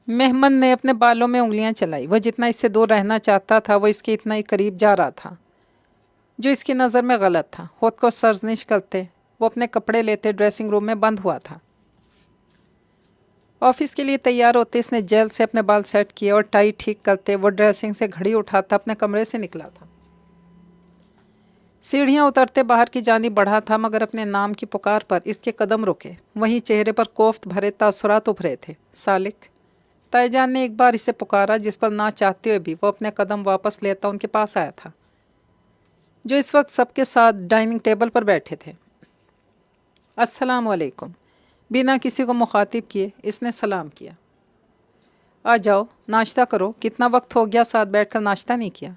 مہمن نے اپنے بالوں میں انگلیاں چلائی۔ وہ جتنا اس سے دور رہنا چاہتا تھا وہ اس کے اتنا ہی قریب جا رہا تھا، جو اس کی نظر میں غلط تھا۔ خود کو سرزنش کرتے وہ اپنے کپڑے لیتے ڈریسنگ روم میں بند ہوا تھا۔ آفس کے لیے تیار ہوتے اس نے جیل سے اپنے بال سیٹ کیے اور ٹائی ٹھیک کرتے وہ ڈریسنگ سے گھڑی اٹھاتا اپنے کمرے سے نکلا تھا۔ سیڑھیاں اترتے باہر کی جانب بڑھا تھا، مگر اپنے نام کی پکار پر اس کے قدم رکے۔ وہیں چہرے پر کوفت بھرے تاثرات ابھرے تھے۔ سالک، تائی جان نے ایک بار اسے پکارا، جس پر نہ چاہتے ہوئے بھی وہ اپنے قدم واپس لیتا ان کے پاس آیا تھا، جو اس وقت سب کے ساتھ ڈائننگ ٹیبل پر بیٹھے تھے۔ السلام علیکم۔ بنا کسی کو مخاطب کیے اس نے سلام کیا۔ آ جاؤ، ناشتہ کرو، کتنا وقت ہو گیا ساتھ بیٹھ کر ناشتہ نہیں کیا۔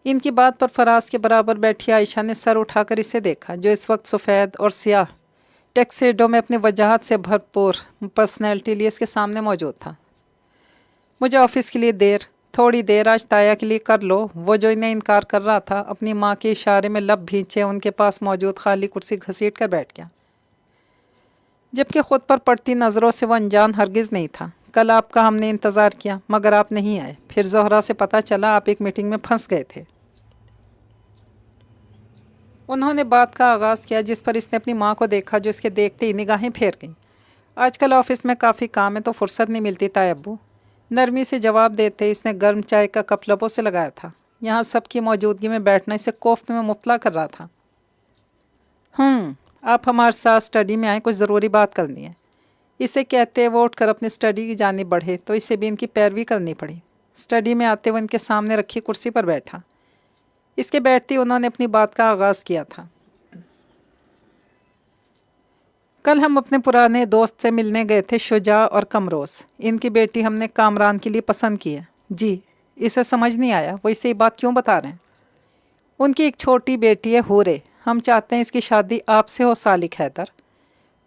ان کی بات پر فراز کے برابر بیٹھی عائشہ نے سر اٹھا کر اسے دیکھا، جو اس وقت سفید اور سیاہ ٹیکسیڈو میں اپنی وجاہت سے بھرپور پرسنالٹی لیے اس کے سامنے موجود تھا۔ مجھے آفس کے لیے تھوڑی دیر آج تایا کے لیے کر لو۔ وہ جو انہیں انکار کر رہا تھا اپنی ماں کے اشارے میں لب بھینچے ان کے پاس موجود خالی کرسی گھسیٹ کر بیٹھ گیا، جبکہ خود پر پڑتی نظروں سے وہ انجان ہرگز نہیں تھا۔ کل آپ کا ہم نے انتظار کیا مگر آپ نہیں آئے، پھر زہرا سے پتہ چلا آپ ایک میٹنگ میں پھنس گئے تھے۔ انہوں نے بات کا آغاز کیا، جس پر اس نے اپنی ماں کو دیکھا، جو اس کے دیکھتے ہی نگاہیں پھیر گئیں۔ آج کل آفس میں کافی کام ہے تو فرصت نہیں ملتی تائی ابو، نرمی سے جواب دیتے اس نے گرم چائے کا کپ لبوں سے لگایا تھا۔ یہاں سب کی موجودگی میں بیٹھنا اسے کوفت میں مبتلا کر رہا تھا۔ آپ ہمارے ساتھ اسٹڈی میں آئیں، کچھ ضروری بات کرنی ہے۔ اسے کہتے وہ اٹھ کر اپنی اسٹڈی کی جانب بڑھے تو اسے بھی ان کی پیروی کرنی پڑی۔ اسٹڈی میں آتے وہ ان کے سامنے رکھی کرسی پر بیٹھا۔ اس کے بیٹھتے انہوں نے اپنی بات کا آغاز کیا تھا۔ کل ہم اپنے پرانے دوست سے ملنے گئے تھے، شجاع اور کمروز۔ ان کی بیٹی ہم نے کامران کے لیے پسند کی ہے۔ جی، اسے سمجھ نہیں آیا وہ اسے یہ بات کیوں بتا رہے ہیں۔ ان کی ایک چھوٹی بیٹی ہے حورے، ہم چاہتے ہیں اس کی شادی آپ سے ہو سالک حیدر۔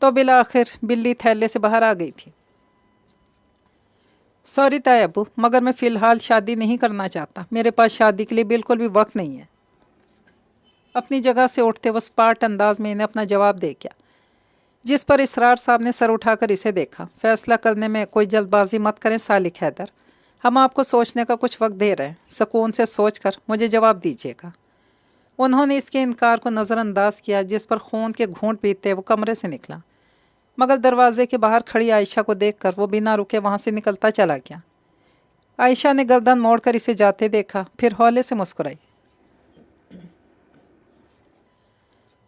تو بالآخر بلی تھیلے سے باہر آ گئی تھی۔ سوری تائی ابو، مگر میں فی الحال شادی نہیں کرنا چاہتا، میرے پاس شادی کے لیے بالکل بھی وقت نہیں ہے۔ اپنی جگہ سے اٹھتے وہ سپاٹ انداز میں انہیں اپنا جواب دے گیا، جس پر اسرار صاحب نے سر اٹھا کر اسے دیکھا۔ فیصلہ کرنے میں کوئی جلد بازی مت کریں سالک حیدر، ہم آپ کو سوچنے کا کچھ وقت دے رہے ہیں، سکون سے سوچ کر مجھے جواب دیجیے گا۔ انہوں نے اس کے انکار کو نظر انداز کیا، جس پر خون کے گھونٹ پیتے وہ کمرے سے نکلا، مگر دروازے کے باہر کھڑی عائشہ کو دیکھ کر وہ بنا رکے وہاں سے نکلتا چلا گیا۔ عائشہ نے گردن موڑ کر اسے جاتے دیکھا، پھر ہولے سے مسکرائی۔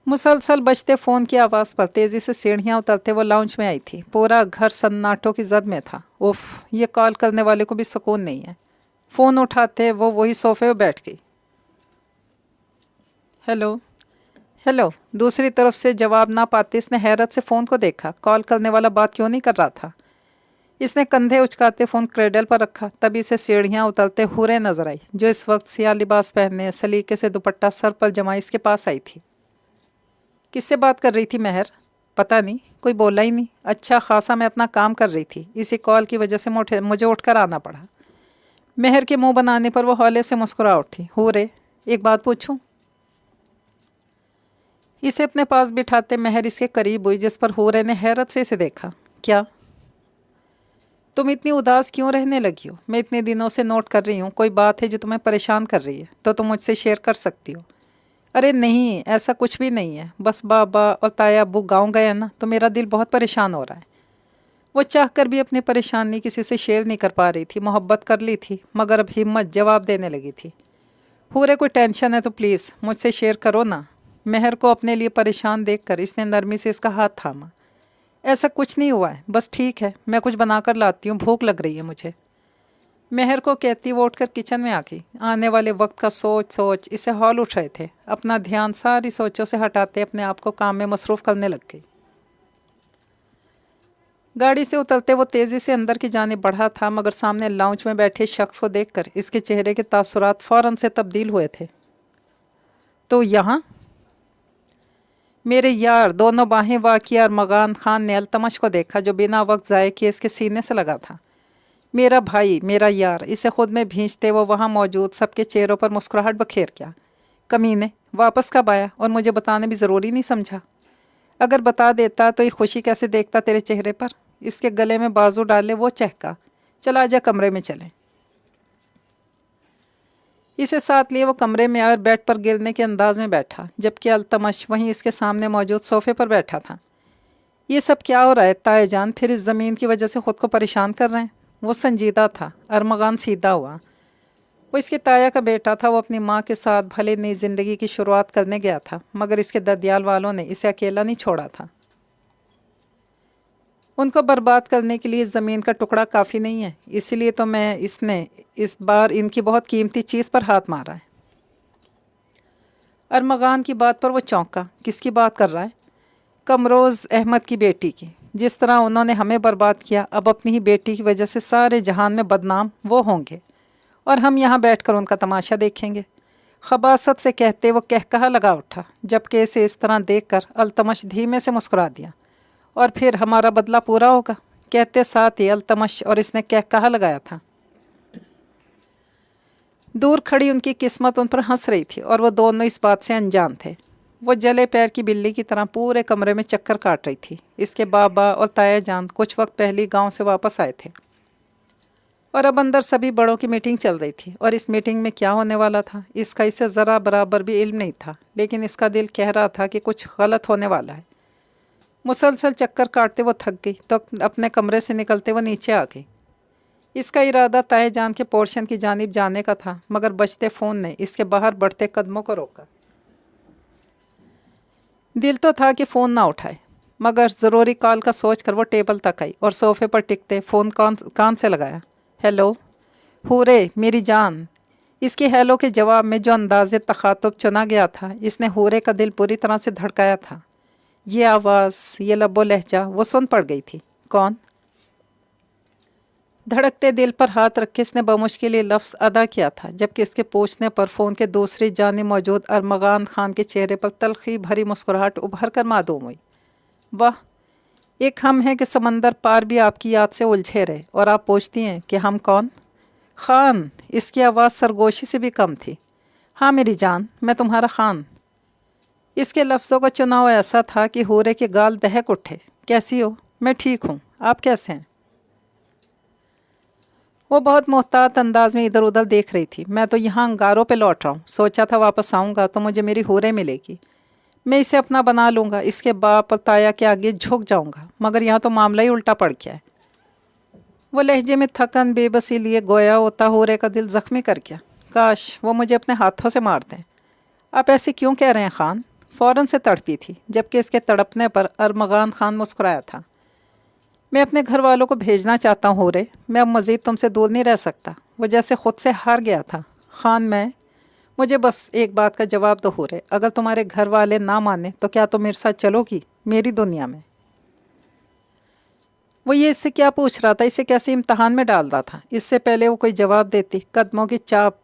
مسلسل بجتے فون کی آواز پر تیزی سے سیڑھیاں اترتے وہ لاؤنج میں آئی تھی۔ پورا گھر سناٹوں کی زد میں تھا۔ اف، یہ کال کرنے والے کو بھی سکون نہیں ہے۔ فون اٹھاتے وہ وہی صوفے پہ بیٹھ گئی۔ ہیلو۔ دوسری طرف سے جواب نہ پاتے اس نے حیرت سے فون کو دیکھا۔ کال کرنے والا بات کیوں نہیں کر رہا تھا؟ اس نے کندھے اچکاتے فون کریڈل پر رکھا، تبھی اسے سیڑھیاں اترتے حورے نظر آئی، جو اس وقت سیاہ لباس پہننے سلیقے سے دوپٹہ سر پر جمائے اس کے پاس آئی تھی۔ کس سے بات کر رہی تھی مہر؟ پتہ نہیں، کوئی بولا ہی نہیں۔ اچھا خاصا میں اپنا کام کر رہی تھی، اسی کال کی وجہ سے مجھے اٹھ کر آنا پڑا۔ مہر کے منہ بنانے پر وہ ہولے سے مسکرا اٹھی۔ حورے، ایک بات پوچھوں؟ اسے اپنے پاس بٹھاتے مہر اس کے قریب ہوئی، جس پر حورے نے حیرت سے اسے دیکھا۔ کیا؟ تم اتنی اداس کیوں رہنے لگی ہو؟ میں اتنے دنوں سے نوٹ کر رہی ہوں، کوئی بات ہے جو تمہیں پریشان کر رہی ہے تو تم مجھ سے شیئر کر سکتی ہو۔ ارے نہیں، ایسا کچھ بھی نہیں ہے، بس بابا اور تایا ابو گاؤں گئے نا تو میرا دل بہت پریشان ہو رہا ہے۔ وہ چاہ کر بھی اپنی پریشانی کسی سے شیئر نہیں کر پا رہی تھی۔ محبت کر لی تھی مگر اب ہمت جواب دینے لگی تھی۔ حورے کوئی ٹینشن ہے تو پلیز مجھ سے شیئر کرو نا۔ مہر کو اپنے لیے پریشان دیکھ کر اس نے نرمی سے اس کا ہاتھ تھاما۔ ایسا کچھ نہیں ہوا ہے، بس ٹھیک ہے، میں کچھ بنا کر لاتی ہوں، بھوک لگ رہی ہے مجھے۔ مہر کو کہتی وہ اٹھ کر کچن میں آ گئی۔ آنے والے وقت کا سوچ اسے ہال اٹھ رہے تھے۔ اپنا دھیان ساری سوچوں سے ہٹاتے اپنے آپ کو کام میں مصروف کرنے لگ گئی۔ گاڑی سے اترتے وہ تیزی سے اندر کی جانب بڑھا تھا، مگر سامنے لاؤنج میں بیٹھے شخص کو دیکھ کر اس کے چہرے کے تاثرات فوراً سے تبدیل ہوئے تھے۔ تو یہاں میرے یار دونوں باہیں واقعہ ارمغان خان نے التمش کو دیکھا، جو بنا وقت ضائع کیے اس کے سینے سے لگا تھا۔ میرا بھائی، میرا یار، اسے خود میں بھینچتے وہ وہاں موجود سب کے چہروں پر مسکراہٹ بکھیر گیا۔ کمینے، واپس کب آیا اور مجھے بتانا بھی ضروری نہیں سمجھا؟ اگر بتا دیتا تو یہ خوشی کیسے دیکھتا تیرے چہرے پر؟ اس کے گلے میں بازو ڈالے وہ چہکا، चला आजा कमरे में चलें। इसे साथ लिए वो कमरे में आकर बेड पर गिरने के अंदाज में बैठा, जबकि अल्तमश वहीं इसके सामने मौजूद सोफे पर बैठा था। ये सब क्या हो रहा है ताए जान? फिर इस ज़मीन की वजह से ख़ुद को परेशान कर रहे हैं? वो संजीदा था, अरमगान सीधा हुआ। वो इसके ताया का बेटा था। वो अपनी माँ के साथ भले नई ज़िंदगी की शुरुआत करने गया था, मगर इसके ददियाल वालों ने इसे अकेला नहीं छोड़ा था। उनको बर्बाद करने के लिए इस ज़मीन का टुकड़ा काफ़ी नहीं है, इसीलिए तो इसने इस बार इनकी बहुत कीमती चीज़ पर हाथ मारा है। अरमगान की बात पर वो चौंका। किसकी बात कर रहा है? कमरोज़ अहमद की बेटी की। जिस तरह उन्होंने हमें बर्बाद किया, अब अपनी ही बेटी की वजह से सारे जहान में बदनाम वो होंगे और हम यहाँ बैठकर उनका तमाशा देखेंगे। खबासत से कहते वो कहकहा लगा उठा, जबकि इसे इस तरह देखकर अल्तमश धीमे से मुस्कुरा दिया। और फिर हमारा बदला पूरा होगा, कहते साथ ही अल्तमश और इसने कहकहा लगाया था। दूर खड़ी उनकी किस्मत उन पर हंस रही थी और वो दोनों इस बात से अनजान थे। वो जले पैर की बिल्ली की तरह पूरे कमरे में चक्कर काट रही थी। इसके बाबा और ताया जान कुछ वक्त पहले गांव से वापस आए थे और अब अंदर सभी बड़ों की मीटिंग चल रही थी। और इस मीटिंग में क्या होने वाला था इसका इसे ज़रा बराबर भी इल्म नहीं था, लेकिन इसका दिल कह रहा था कि कुछ गलत होने वाला है। मुसलसल चक्कर काटते वो थक गई तो अपने कमरे से निकलते वो नीचे आ गई। इसका इरादा ताए जान के पोर्शन की जानिब जाने का था, मगर बजते फ़ोन ने इसके बाहर बढ़ते कदमों को रोका। दिल तो था कि फ़ोन ना उठाए, मगर ज़रूरी कॉल का सोच कर वो टेबल तक आई और सोफ़े पर टिकते फ़ोन कान से लगाया। हेलो हूरे मेरी जान। इसके हेलो के जवाब में जो अंदाज़े तखातुब चुना गया था, इसने हूरे का दिल पूरी तरह से धड़काया था। ये आवाज़, ये लबो लहजा वो सुन पड़ गई थी। कौन? धड़कते दिल पर हाथ रखे इसने बमुश्किल ये लफ्ज़ अदा किया था, जबकि इसके पूछने पर फ़ोन के दूसरी जानिब मौजूद अरमगान खान के चेहरे पर तलखी भरी मुस्कुराहट उभर कर मालूम हुई। वाह, एक हम हैं कि समंदर पार भी आपकी याद से उलझे रहे और आप पूछती हैं कि हम कौन? खान। इसकी आवाज़ सरगोशी से भी कम थी। हाँ मेरी जान, मैं तुम्हारा खान। इसके लफ्ज़ों का चुनाव ऐसा था कि हूरे के गाल दहक उठे। कैसी हो? मैं ठीक हूँ, आप कैसे हैं? वो बहुत मोहतात अंदाज में इधर उधर देख रही थी। मैं तो यहाँ अंगारों पे लौट रहा हूँ, सोचा था वापस आऊँगा तो मुझे मेरी हूरे मिलेगी, मैं इसे अपना बना लूँगा, इसके बाप और ताया के आगे झुक जाऊँगा, मगर यहाँ तो मामला ही उल्टा पड़ गया है। वो लहजे में थकन बेबसी लिए गोया होता हूरे का दिल ज़ख्मी कर गया। काश वो मुझे अपने हाथों से मार दें। आप ऐसे क्यों कह रहे हैं खान? फ़ौरन से तड़पी थी, जबकि इसके तड़पने पर अरमगान खान मुस्कुराया था। मैं अपने घर वालों को भेजना चाहता हूँ हूरे, मैं अब मज़ीद तुमसे दूर नहीं रह सकता। वो जैसे ख़ुद से हार गया था। खान मुझे बस एक बात का जवाब दो हूरे, अगर तुम्हारे घर वाले ना माने तो क्या तुम मेरे साथ चलोगी मेरी दुनिया में? वो ये इससे क्या पूछ रहा था, इसे कैसे इम्तहान में डाल रहा था? इससे पहले वो कोई जवाब देती, कदमों की चाप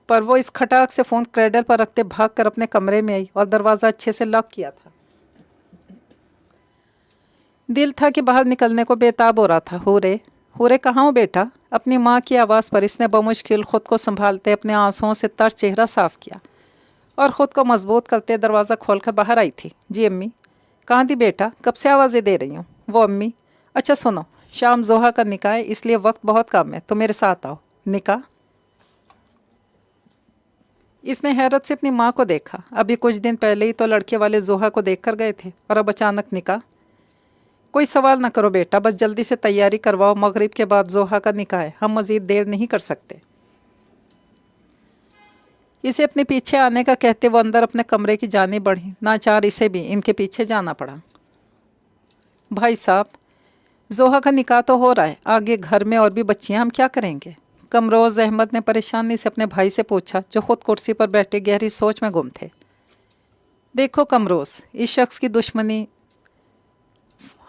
पर वो इस खटाक से फ़ोन क्रेडल पर रखते भाग कर अपने कमरे में आई और दरवाज़ा अच्छे से लॉक किया था। दिल था कि बाहर निकलने को बेताब हो रहा था। हूरे कहाँ हो बेटा? अपनी माँ की आवाज़ पर इसने बमुश्किल ख़ुद को संभालते अपने आंसुओं से तर चेहरा साफ़ किया और ख़ुद को मजबूत करते दरवाज़ा खोलकर बाहर आई थी। जी अम्मी। कहाँ थी बेटा? कब से आवाज़ें दे रही हूँ। वो अम्मी, अच्छा सुनो, शाम जोहा का निकाह है, इसलिए वक्त बहुत कम है, तो मेरे साथ आओ। निकाह? इसने हैरत से अपनी माँ को देखा। अभी कुछ दिन पहले ही तो लड़के वाले जोहा को देख कर गए थे और अब अचानक निकाह। कोई सवाल ना करो बेटा, बस जल्दी से तैयारी करवाओ, मगरिब के बाद जोहा का निकाह है, हम मज़ीद देर नहीं कर सकते। इसे अपने पीछे आने का कहते वो अंदर अपने कमरे की जानिब बढ़ी। नाचार इसे भी इनके पीछे जाना पड़ा। भाई साहब, जोहा का निकाह तो हो रहा है, आगे घर में और भी बच्चियां, हम क्या करेंगे? कमरोज़ अहमद ने परेशानी से अपने भाई से पूछा, जो खुद कुर्सी पर बैठे गहरी सोच में गुम थे। देखो कमरोज़, इस शख्स की दुश्मनी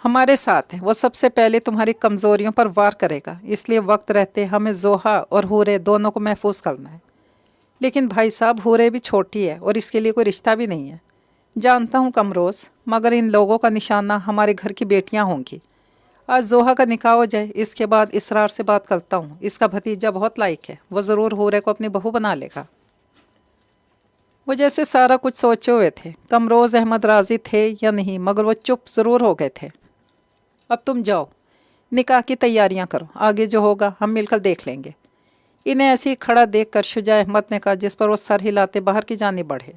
हमारे साथ है। वो सबसे पहले तुम्हारी कमज़ोरियों पर वार करेगा, इसलिए वक्त रहते हमें जोहा और हूरे दोनों को महफूज करना है। लेकिन भाई साहब, हूरे भी छोटी है और इसके लिए कोई रिश्ता भी नहीं है। जानता हूँ कमरोज़, मगर इन लोगों का निशाना हमारे घर की बेटियाँ होंगी। आज जोहा का निकाह हो जाए, इसके बाद इसरार से बात करता हूँ। इसका भतीजा बहुत लायक है, वो ज़रूर हूरे को अपनी बहू बना लेगा। वो जैसे सारा कुछ सोचे हुए थे। कमरोज़ अहमद राज़ी थे या नहीं, मगर वो चुप ज़रूर हो गए थे। अब तुम जाओ, निकाह की तैयारियां करो, आगे जो होगा हम मिलकर देख लेंगे। इन्हें ऐसे ही खड़ा देखकर शुजा अहमद ने कहा, जिस पर वो सर हिलाते बाहर की जानिब बढ़े।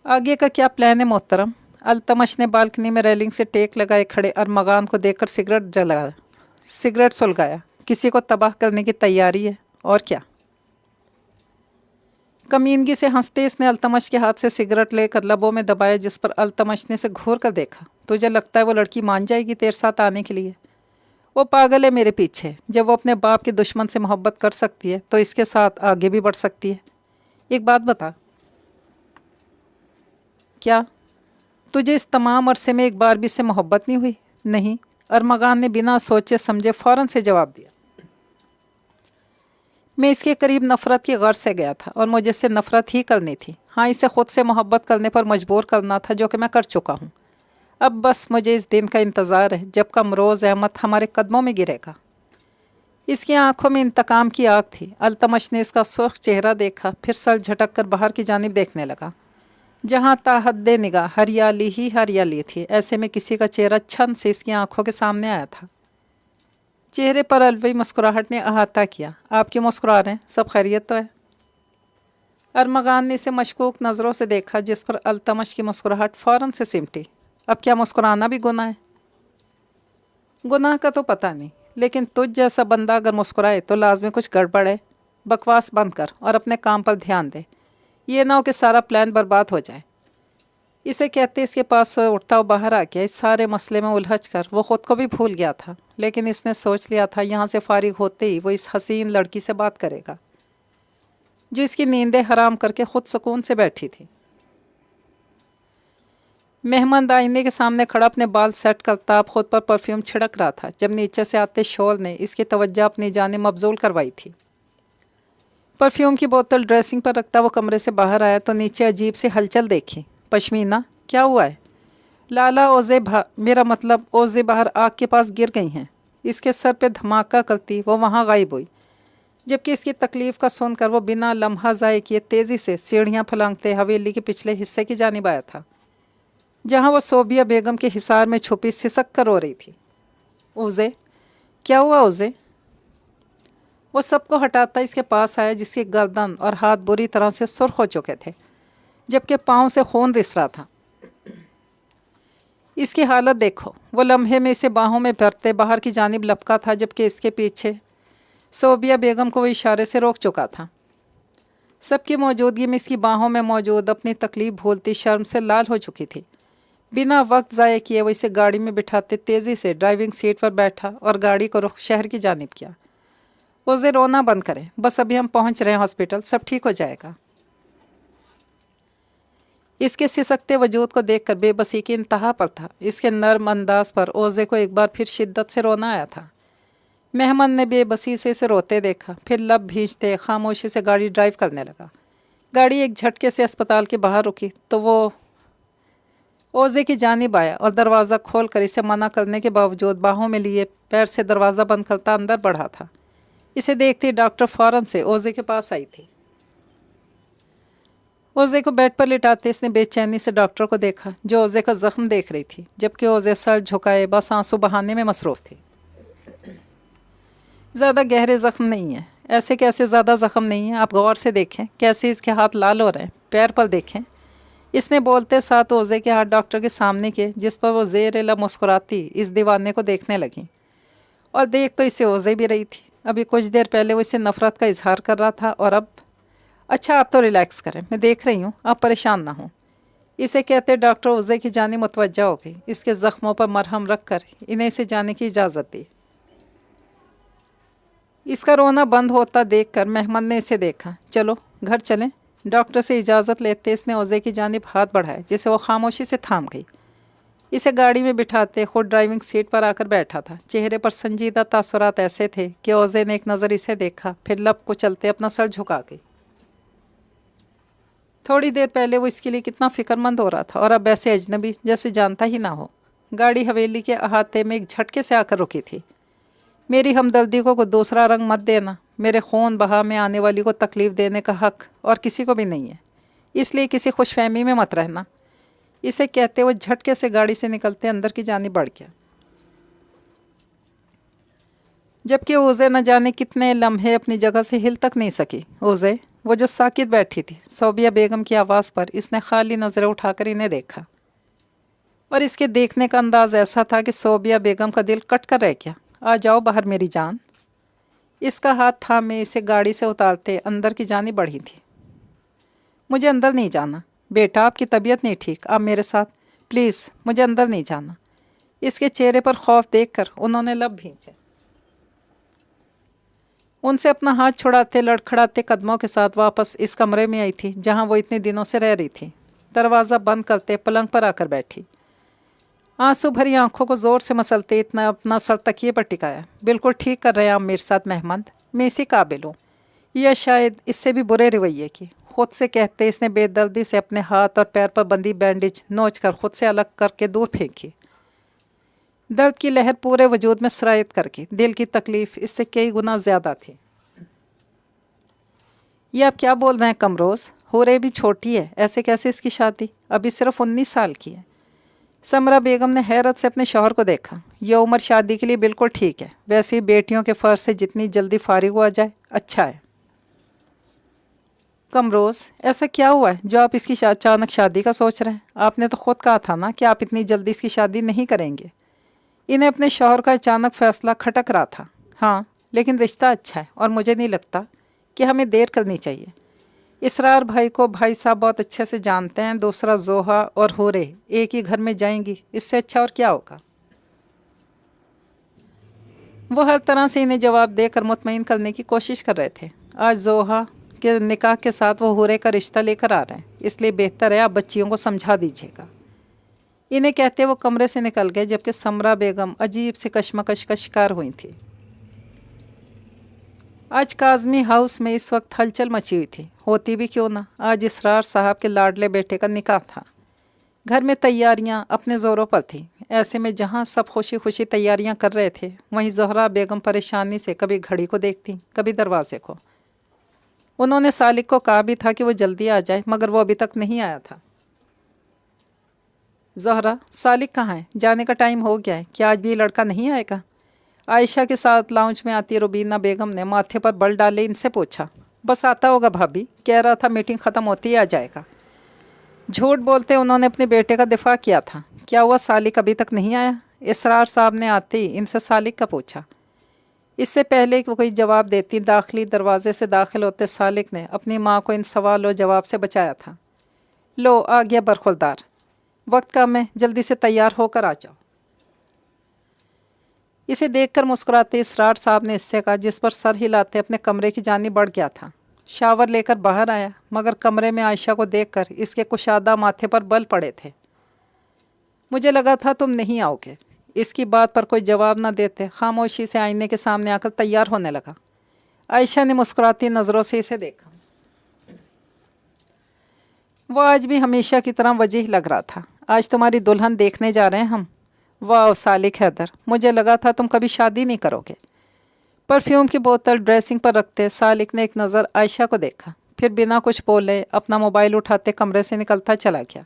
आगे का क्या प्लान है मोहतरम? अल्तमश ने बालकनी में रेलिंग से टेक लगाए खड़े अरमगान को देखकर सिगरेट सुलगाया। किसी को तबाह करने की तैयारी है, और क्या? कमीनगी से हंसते इसने अल्तमश के हाथ से सिगरेट लेकर लबों में दबाया, जिस पर अल्तमश ने से घूर कर देखा। तुझे लगता है वो लड़की मान जाएगी तेरे साथ आने के लिए? वो पागल है मेरे पीछे। जब वो अपने बाप के दुश्मन से मोहब्बत कर सकती है तो इसके साथ आगे भी बढ़ सकती है। एक बात बता, क्या तुझे इस तमाम अरसे में एक बार भी इससे मोहब्बत नहीं हुई? नहीं, अरमगान ने बिना सोचे समझे फ़ौरन से जवाब दिया। मैं इसके करीब नफ़रत की गर्ज से गया था और मुझे इससे नफ़रत ही करनी थी। हाँ, इसे ख़ुद से मोहब्बत करने पर मजबूर करना था, जो कि मैं कर चुका हूँ। अब बस मुझे इस दिन का इंतज़ार है जब कमरोज़ अहमद हमारे कदमों में गिरेगा। इसकी आंखों में इंतकाम की आग थी। अल्तमश ने इसका सुर्ख चेहरा देखा, फिर सर झटक कर बाहर की जानिब देखने लगा, जहाँ ताहद्दे निगाह हरियाली ही हरियाली थी। ऐसे में किसी का चेहरा छन से इसकी आंखों के सामने आया था। चेहरे पर अलवी मुस्कुराहट ने अहाता किया। आप क्यों मुस्कुरा रहे हैं? सब खैरियत तो है? अरमगान ने इसे मशकूक नज़रों से देखा, जिस पर अल्तमश की मुस्कुराहट फ़ौरन से सिमटी। अब क्या मुस्कुराना भी गुनाह है? गुनाह का तो पता नहीं, लेकिन तुझ जैसा बंदा अगर मुस्कुराए तो लाजमी कुछ गड़बड़ है। बकवास बंद कर और अपने काम पर ध्यान दे। ये ना हो कि सारा प्लान बर्बाद हो जाए। इसे कहते इसके पास से उठता हुआ बाहर आ गया। इस सारे मसले में उलझ कर वो ख़ुद को भी भूल गया था, लेकिन इसने सोच लिया था यहाँ से फारिग होते ही वो इस हसीन लड़की से बात करेगा जो इसकी नींदें हराम करके खुद सुकून से बैठी थी। मेहमान आईने के सामने खड़ा अपने बाल सेट करता खुद पर परफ्यूम छिड़क रहा था, जब नीचे से आते शोर ने इसकी तवज्जो अपनी जानिब मबजूल करवाई थी। परफ्यूम की बोतल ड्रेसिंग पर रखता वो कमरे से बाहर आया तो नीचे अजीब सी हलचल देखी। पश्मीना, क्या हुआ है? लाला मेरा मतलब ओज़े बाहर आग के पास गिर गई हैं। इसके सर पे धमाका करती वो वहाँ गायब हुई, जबकि इसकी तकलीफ़ का सुनकर वो बिना लम्हा ज़ाये किए तेज़ी से सीढ़ियाँ फलांगते हवेली के पिछले हिस्से की जानिब आया था, जहाँ वो सोबिया बेगम के हिसार में छुपी सिसक कर रो रही थी। ओज़े, क्या हुआ ओज़े? वो सबको हटाता इसके पास आया, जिसकी गर्दन और हाथ बुरी तरह से सुर्ख हो चुके थे, जबकि पाँव से खून रिस रहा था। इसकी हालत देखो। वो लम्हे में इसे बाहों में भरते बाहर की जानिब लपका था, जबकि इसके पीछे सोबिया बेगम को वो इशारे से रोक चुका था। सबकी मौजूदगी में इसकी बाहों में मौजूद अपनी तकलीफ भूलती शर्म से लाल हो चुकी थी। बिना वक्त ज़ाये किए वो इसे गाड़ी में बिठाते तेज़ी से ड्राइविंग सीट पर बैठा और गाड़ी को रुख शहर की जानिब किया। उसे रोना बंद करें, बस अभी हम पहुंच रहे हैं हॉस्पिटल, सब ठीक हो जाएगा। इसके सिसकते वजूद को देखकर बेबसी की इंतहा पर था। इसके नर्म अंदाज पर ओज़े को एक बार फिर शिद्दत से रोना आया था। मेहमान ने बेबसी से इसे रोते देखा, फिर लब भींचते खामोशी से गाड़ी ड्राइव करने लगा। गाड़ी एक झटके से अस्पताल के बाहर रुकी तो वो ओज़े की जानिब आया और दरवाज़ा खोल कर इसे मना करने के बावजूद बाहों में लिए पैर से दरवाज़ा बंद करता अंदर बढ़ा था। इसे देखते डॉक्टर फ़ौरन से ओज़े के पास आई थी। ओज़े को बेड पर लिटाते इसने बेचैनी से डॉक्टर को देखा, जो ओज़े का ज़ख्म देख रही थी, जबकि ओज़े सर झुकाए बस आंसू बहाने में मसरूफ़ थी। ज़्यादा गहरे ज़ख्म नहीं है। ऐसे कैसे ज़्यादा ज़ख्म नहीं है? आप गौर से देखें कैसे इसके हाथ लाल हो रहे हैं, पैर पर देखें। इसने बोलते साथ ओज़े के हाथ डॉक्टर के सामने किए, जिस पर वो ज़ेर मुस्कुराती इस दीवाने को देखने लगी। और देख तो इसे ओज़े भी रही थी। अभी कुछ देर पहले वो इसे नफ़रत का इजहार कर रहा था, और अब अच्छा आप तो रिलैक्स करें, मैं देख रही हूँ, आप परेशान ना हों। इसे कहते डॉक्टर ओज़े की जानिब मुतवज्जा हो गई। इसके ज़ख्मों पर मरहम रख कर इन्हें इसे जाने की इजाज़त दी। इसका रोना बंद होता देखकर मेहमान ने इसे देखा। चलो घर चलें। डॉक्टर से इजाज़त लेते इसने ओज़े की जानिब हाथ बढ़ाए, जिसे वो खामोशी से थाम गई। इसे गाड़ी में बिठाते खुद ड्राइविंग सीट पर आकर बैठा था। चेहरे पर संजीदा तासुरात ऐसे थे कि ओज़े ने एक नज़र इसे देखा, फिर लब को चलते अपना सर झुका गई। थोड़ी देर पहले वो इसके लिए कितना फ़िक्रमंद हो रहा था, और अब ऐसे अजनबी जैसे जानता ही ना हो। गाड़ी हवेली के अहाते में एक झटके से आकर रुकी थी। मेरी हमदर्दी को दूसरा रंग मत देना। मेरे खून बहा में आने वाली को तकलीफ़ देने का हक़ और किसी को भी नहीं है, इसलिए किसी खुशफहमी में मत रहना। इसे कहते वो झटके से गाड़ी से निकलते अंदर की जानिब बढ़ गया। جبکہ اوزے نہ جانے کتنے لمحے اپنی جگہ سے ہل تک نہیں سکی۔ اوزے، وہ جو ساکت بیٹھی تھی، صوبیہ بیگم کی آواز پر اس نے خالی نظریں اٹھا کر انہیں دیکھا، اور اس کے دیکھنے کا انداز ایسا تھا کہ صوبیہ بیگم کا دل کٹ کر رہ گیا۔ آ جاؤ باہر میری جان۔ اس کا ہاتھ تھامے اسے گاڑی سے اتارتے اندر کی جانب بڑھی تھی۔ مجھے اندر نہیں جانا بیٹا، آپ کی طبیعت نہیں ٹھیک، آپ میرے ساتھ پلیز، مجھے اندر نہیں جانا۔ اس کے چہرے پر خوف دیکھ کر انہوں نے لب بھینچے۔ ان سے اپنا ہاتھ چھڑاتے لڑکھڑاتے قدموں کے ساتھ واپس اس کمرے میں آئی تھی جہاں وہ اتنے دنوں سے رہ رہی تھی۔ دروازہ بند کرتے پلنگ پر آ کر بیٹھی، آنسو بھری آنکھوں کو زور سے مسلتے اتنا اپنا سر تکیے پر ٹکایا۔ بالکل ٹھیک کر رہے ہیں آپ میرے ساتھ محمد، میں اسی قابل ہوں، یا شاید اس سے بھی برے رویے کی۔ خود سے کہتے اس نے بے دردی سے اپنے ہاتھ اور پیر پر بندی بینڈیج نوچ کر خود سے الگ کر کے دور پھینکی۔ درد کی لہر پورے وجود میں سرایت کر گئی۔ دل کی تکلیف اس سے کئی گنا زیادہ تھی۔ یہ آپ کیا بول رہے ہیں کمروز؟ ہورے بھی چھوٹی ہے، ایسے کیسے اس کی شادی؟ ابھی صرف 19 سال کی ہے۔ سمرہ بیگم نے حیرت سے اپنے شوہر کو دیکھا۔ یہ عمر شادی کے لیے بالکل ٹھیک ہے، ویسے ہی بیٹیوں کے فرض سے جتنی جلدی فارغ ہوا جائے اچھا ہے۔ کمروز، ایسا کیا ہوا ہے جو آپ اس کی اچانک شادی کا سوچ رہے ہیں؟ آپ نے تو خود کہا تھا نا کہ آپ اتنی جلدی اس کی شادی نہیں کریں گے۔ انہیں اپنے شوہر کا اچانک فیصلہ کھٹک رہا تھا۔ ہاں، لیکن رشتہ اچھا ہے اور مجھے نہیں لگتا کہ ہمیں دیر کرنی چاہیے۔ اسرار بھائی کو بھائی صاحب بہت اچھے سے جانتے ہیں، دوسرا زوہا اور ہورے ایک ہی گھر میں جائیں گی، اس سے اچھا اور کیا ہوگا؟ وہ ہر طرح سے انہیں جواب دے کر مطمئن کرنے کی کوشش کر رہے تھے۔ آج زوہا کے نکاح کے ساتھ وہ ہورے کا رشتہ لے کر آ رہے ہیں، اس لیے بہتر ہے آپ بچیوں کو سمجھا دیجیے گا۔ انہیں کہتے وہ کمرے سے نکل گئے جبکہ سمرہ بیگم عجیب سے کشمکش کا شکار ہوئی تھی۔ آج کاظمی ہاؤس میں اس وقت ہلچل مچی ہوئی تھی، ہوتی بھی کیوں نہ، آج اسرار صاحب کے لاڈلے بیٹے کا نکاح تھا۔ گھر میں تیاریاں اپنے زوروں پر تھیں۔ ایسے میں جہاں سب خوشی خوشی تیاریاں کر رہے تھے، وہیں زہرا بیگم پریشانی سے کبھی گھڑی کو دیکھتی، کبھی دروازے کو۔ انہوں نے سالک کو کہا بھی تھا کہ وہ جلدی آ جائے، مگر وہ ابھی تک نہیں آیا تھا۔ زہرا، سالک کہاں ہے؟ جانے کا ٹائم ہو گیا ہے، کیا آج بھی یہ لڑکا نہیں آئے گا؟ عائشہ کے ساتھ لاؤنج میں آتی روبینہ بیگم نے ماتھے پر بل ڈالے ان سے پوچھا۔ بس آتا ہوگا بھابھی، کہہ رہا تھا میٹنگ ختم ہوتی ہی آ جائے گا۔ جھوٹ بولتے انہوں نے اپنے بیٹے کا دفاع کیا تھا۔ کیا ہوا، سالک ابھی تک نہیں آیا؟ اسرار صاحب نے آتے ہی ان سے سالک کا پوچھا۔ اس سے پہلے کہ وہ کوئی جواب دیتی، داخلی دروازے سے داخل ہوتے سالک نے اپنی ماں کو ان سوال و جواب سے بچایا تھا۔ لو آ گیا برخوردار، وقت کم ہے، جلدی سے تیار ہو کر آ جاؤ۔ اسے دیکھ کر مسکراتے اسرار صاحب نے اس سے کہا، جس پر سر ہلاتے اپنے کمرے کی جانب بڑھ گیا تھا۔ شاور لے کر باہر آیا، مگر کمرے میں عائشہ کو دیکھ کر اس کے کشادہ ماتھے پر بل پڑے تھے۔ مجھے لگا تھا تم نہیں آؤ گے۔ اس کی بات پر کوئی جواب نہ دیتے خاموشی سے آئینے کے سامنے آ کر تیار ہونے لگا۔ عائشہ نے مسکراتی نظروں سے اسے دیکھا۔ وہ آج بھی ہمیشہ کی طرح وجیح لگ رہا تھا۔ آج تمہاری دلہن دیکھنے جا رہے ہیں ہم۔ واہ سالک حیدر، مجھے لگا تھا تم کبھی شادی نہیں کرو گے۔ پرفیوم کی بوتل ڈریسنگ پر رکھتے سالک نے ایک نظر عائشہ کو دیکھا، پھر بنا کچھ بولے اپنا موبائل اٹھاتے کمرے سے نکلتا چلا گیا۔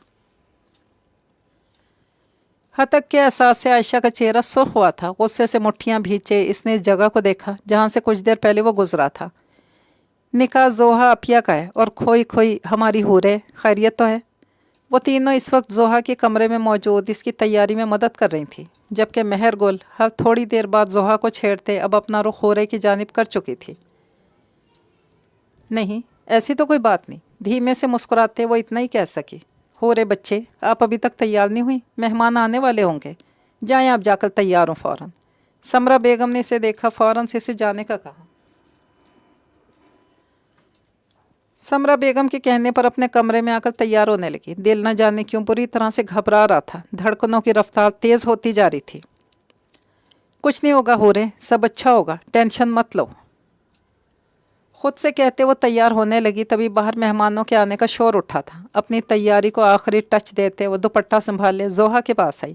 ہتک کے احساس سے عائشہ کا چہرہ سرخ ہوا تھا۔ غصے سے مٹھیاں بھینچے اس نے اس جگہ کو دیکھا جہاں سے کچھ دیر پہلے وہ گزرا تھا۔ نکاح زوہا اپیا کا ہے اور کھوئی کھوئی ہماری ہورے، خیریت تو ہے؟ وہ تینوں اس وقت زوہا کے کمرے میں موجود اس کی تیاری میں مدد کر رہی تھی، جبکہ مہر گل ہر تھوڑی دیر بعد زوہا کو چھیڑتے اب اپنا رخ ہورے کی جانب کر چکی تھی۔ نہیں، ایسی تو کوئی بات نہیں، دھیمے سے مسکراتے وہ اتنا ہی کہہ سکی۔ ہورے بچے، آپ ابھی تک تیار نہیں ہوئی؟ مہمان آنے والے ہوں گے، جائیں آپ جا کر تیار ہوں فوراً۔ سمرہ بیگم نے اسے دیکھا، فوراً سے اسے جانے کا کہا۔ سمرہ بیگم کے کہنے پر اپنے کمرے میں آ کر تیار ہونے لگی۔ دل نہ جانے کیوں بری طرح سے گھبرا رہا تھا، دھڑکنوں کی رفتار تیز ہوتی جا رہی تھی۔ کچھ نہیں ہوگا ہورے، سب اچھا ہوگا، ٹینشن مت لو۔ خود سے کہتے وہ تیار ہونے لگی، تبھی باہر مہمانوں کے آنے کا شور اٹھا تھا۔ اپنی تیاری کو آخری ٹچ دیتے وہ دوپٹہ سنبھالے زوہا کے پاس آئی۔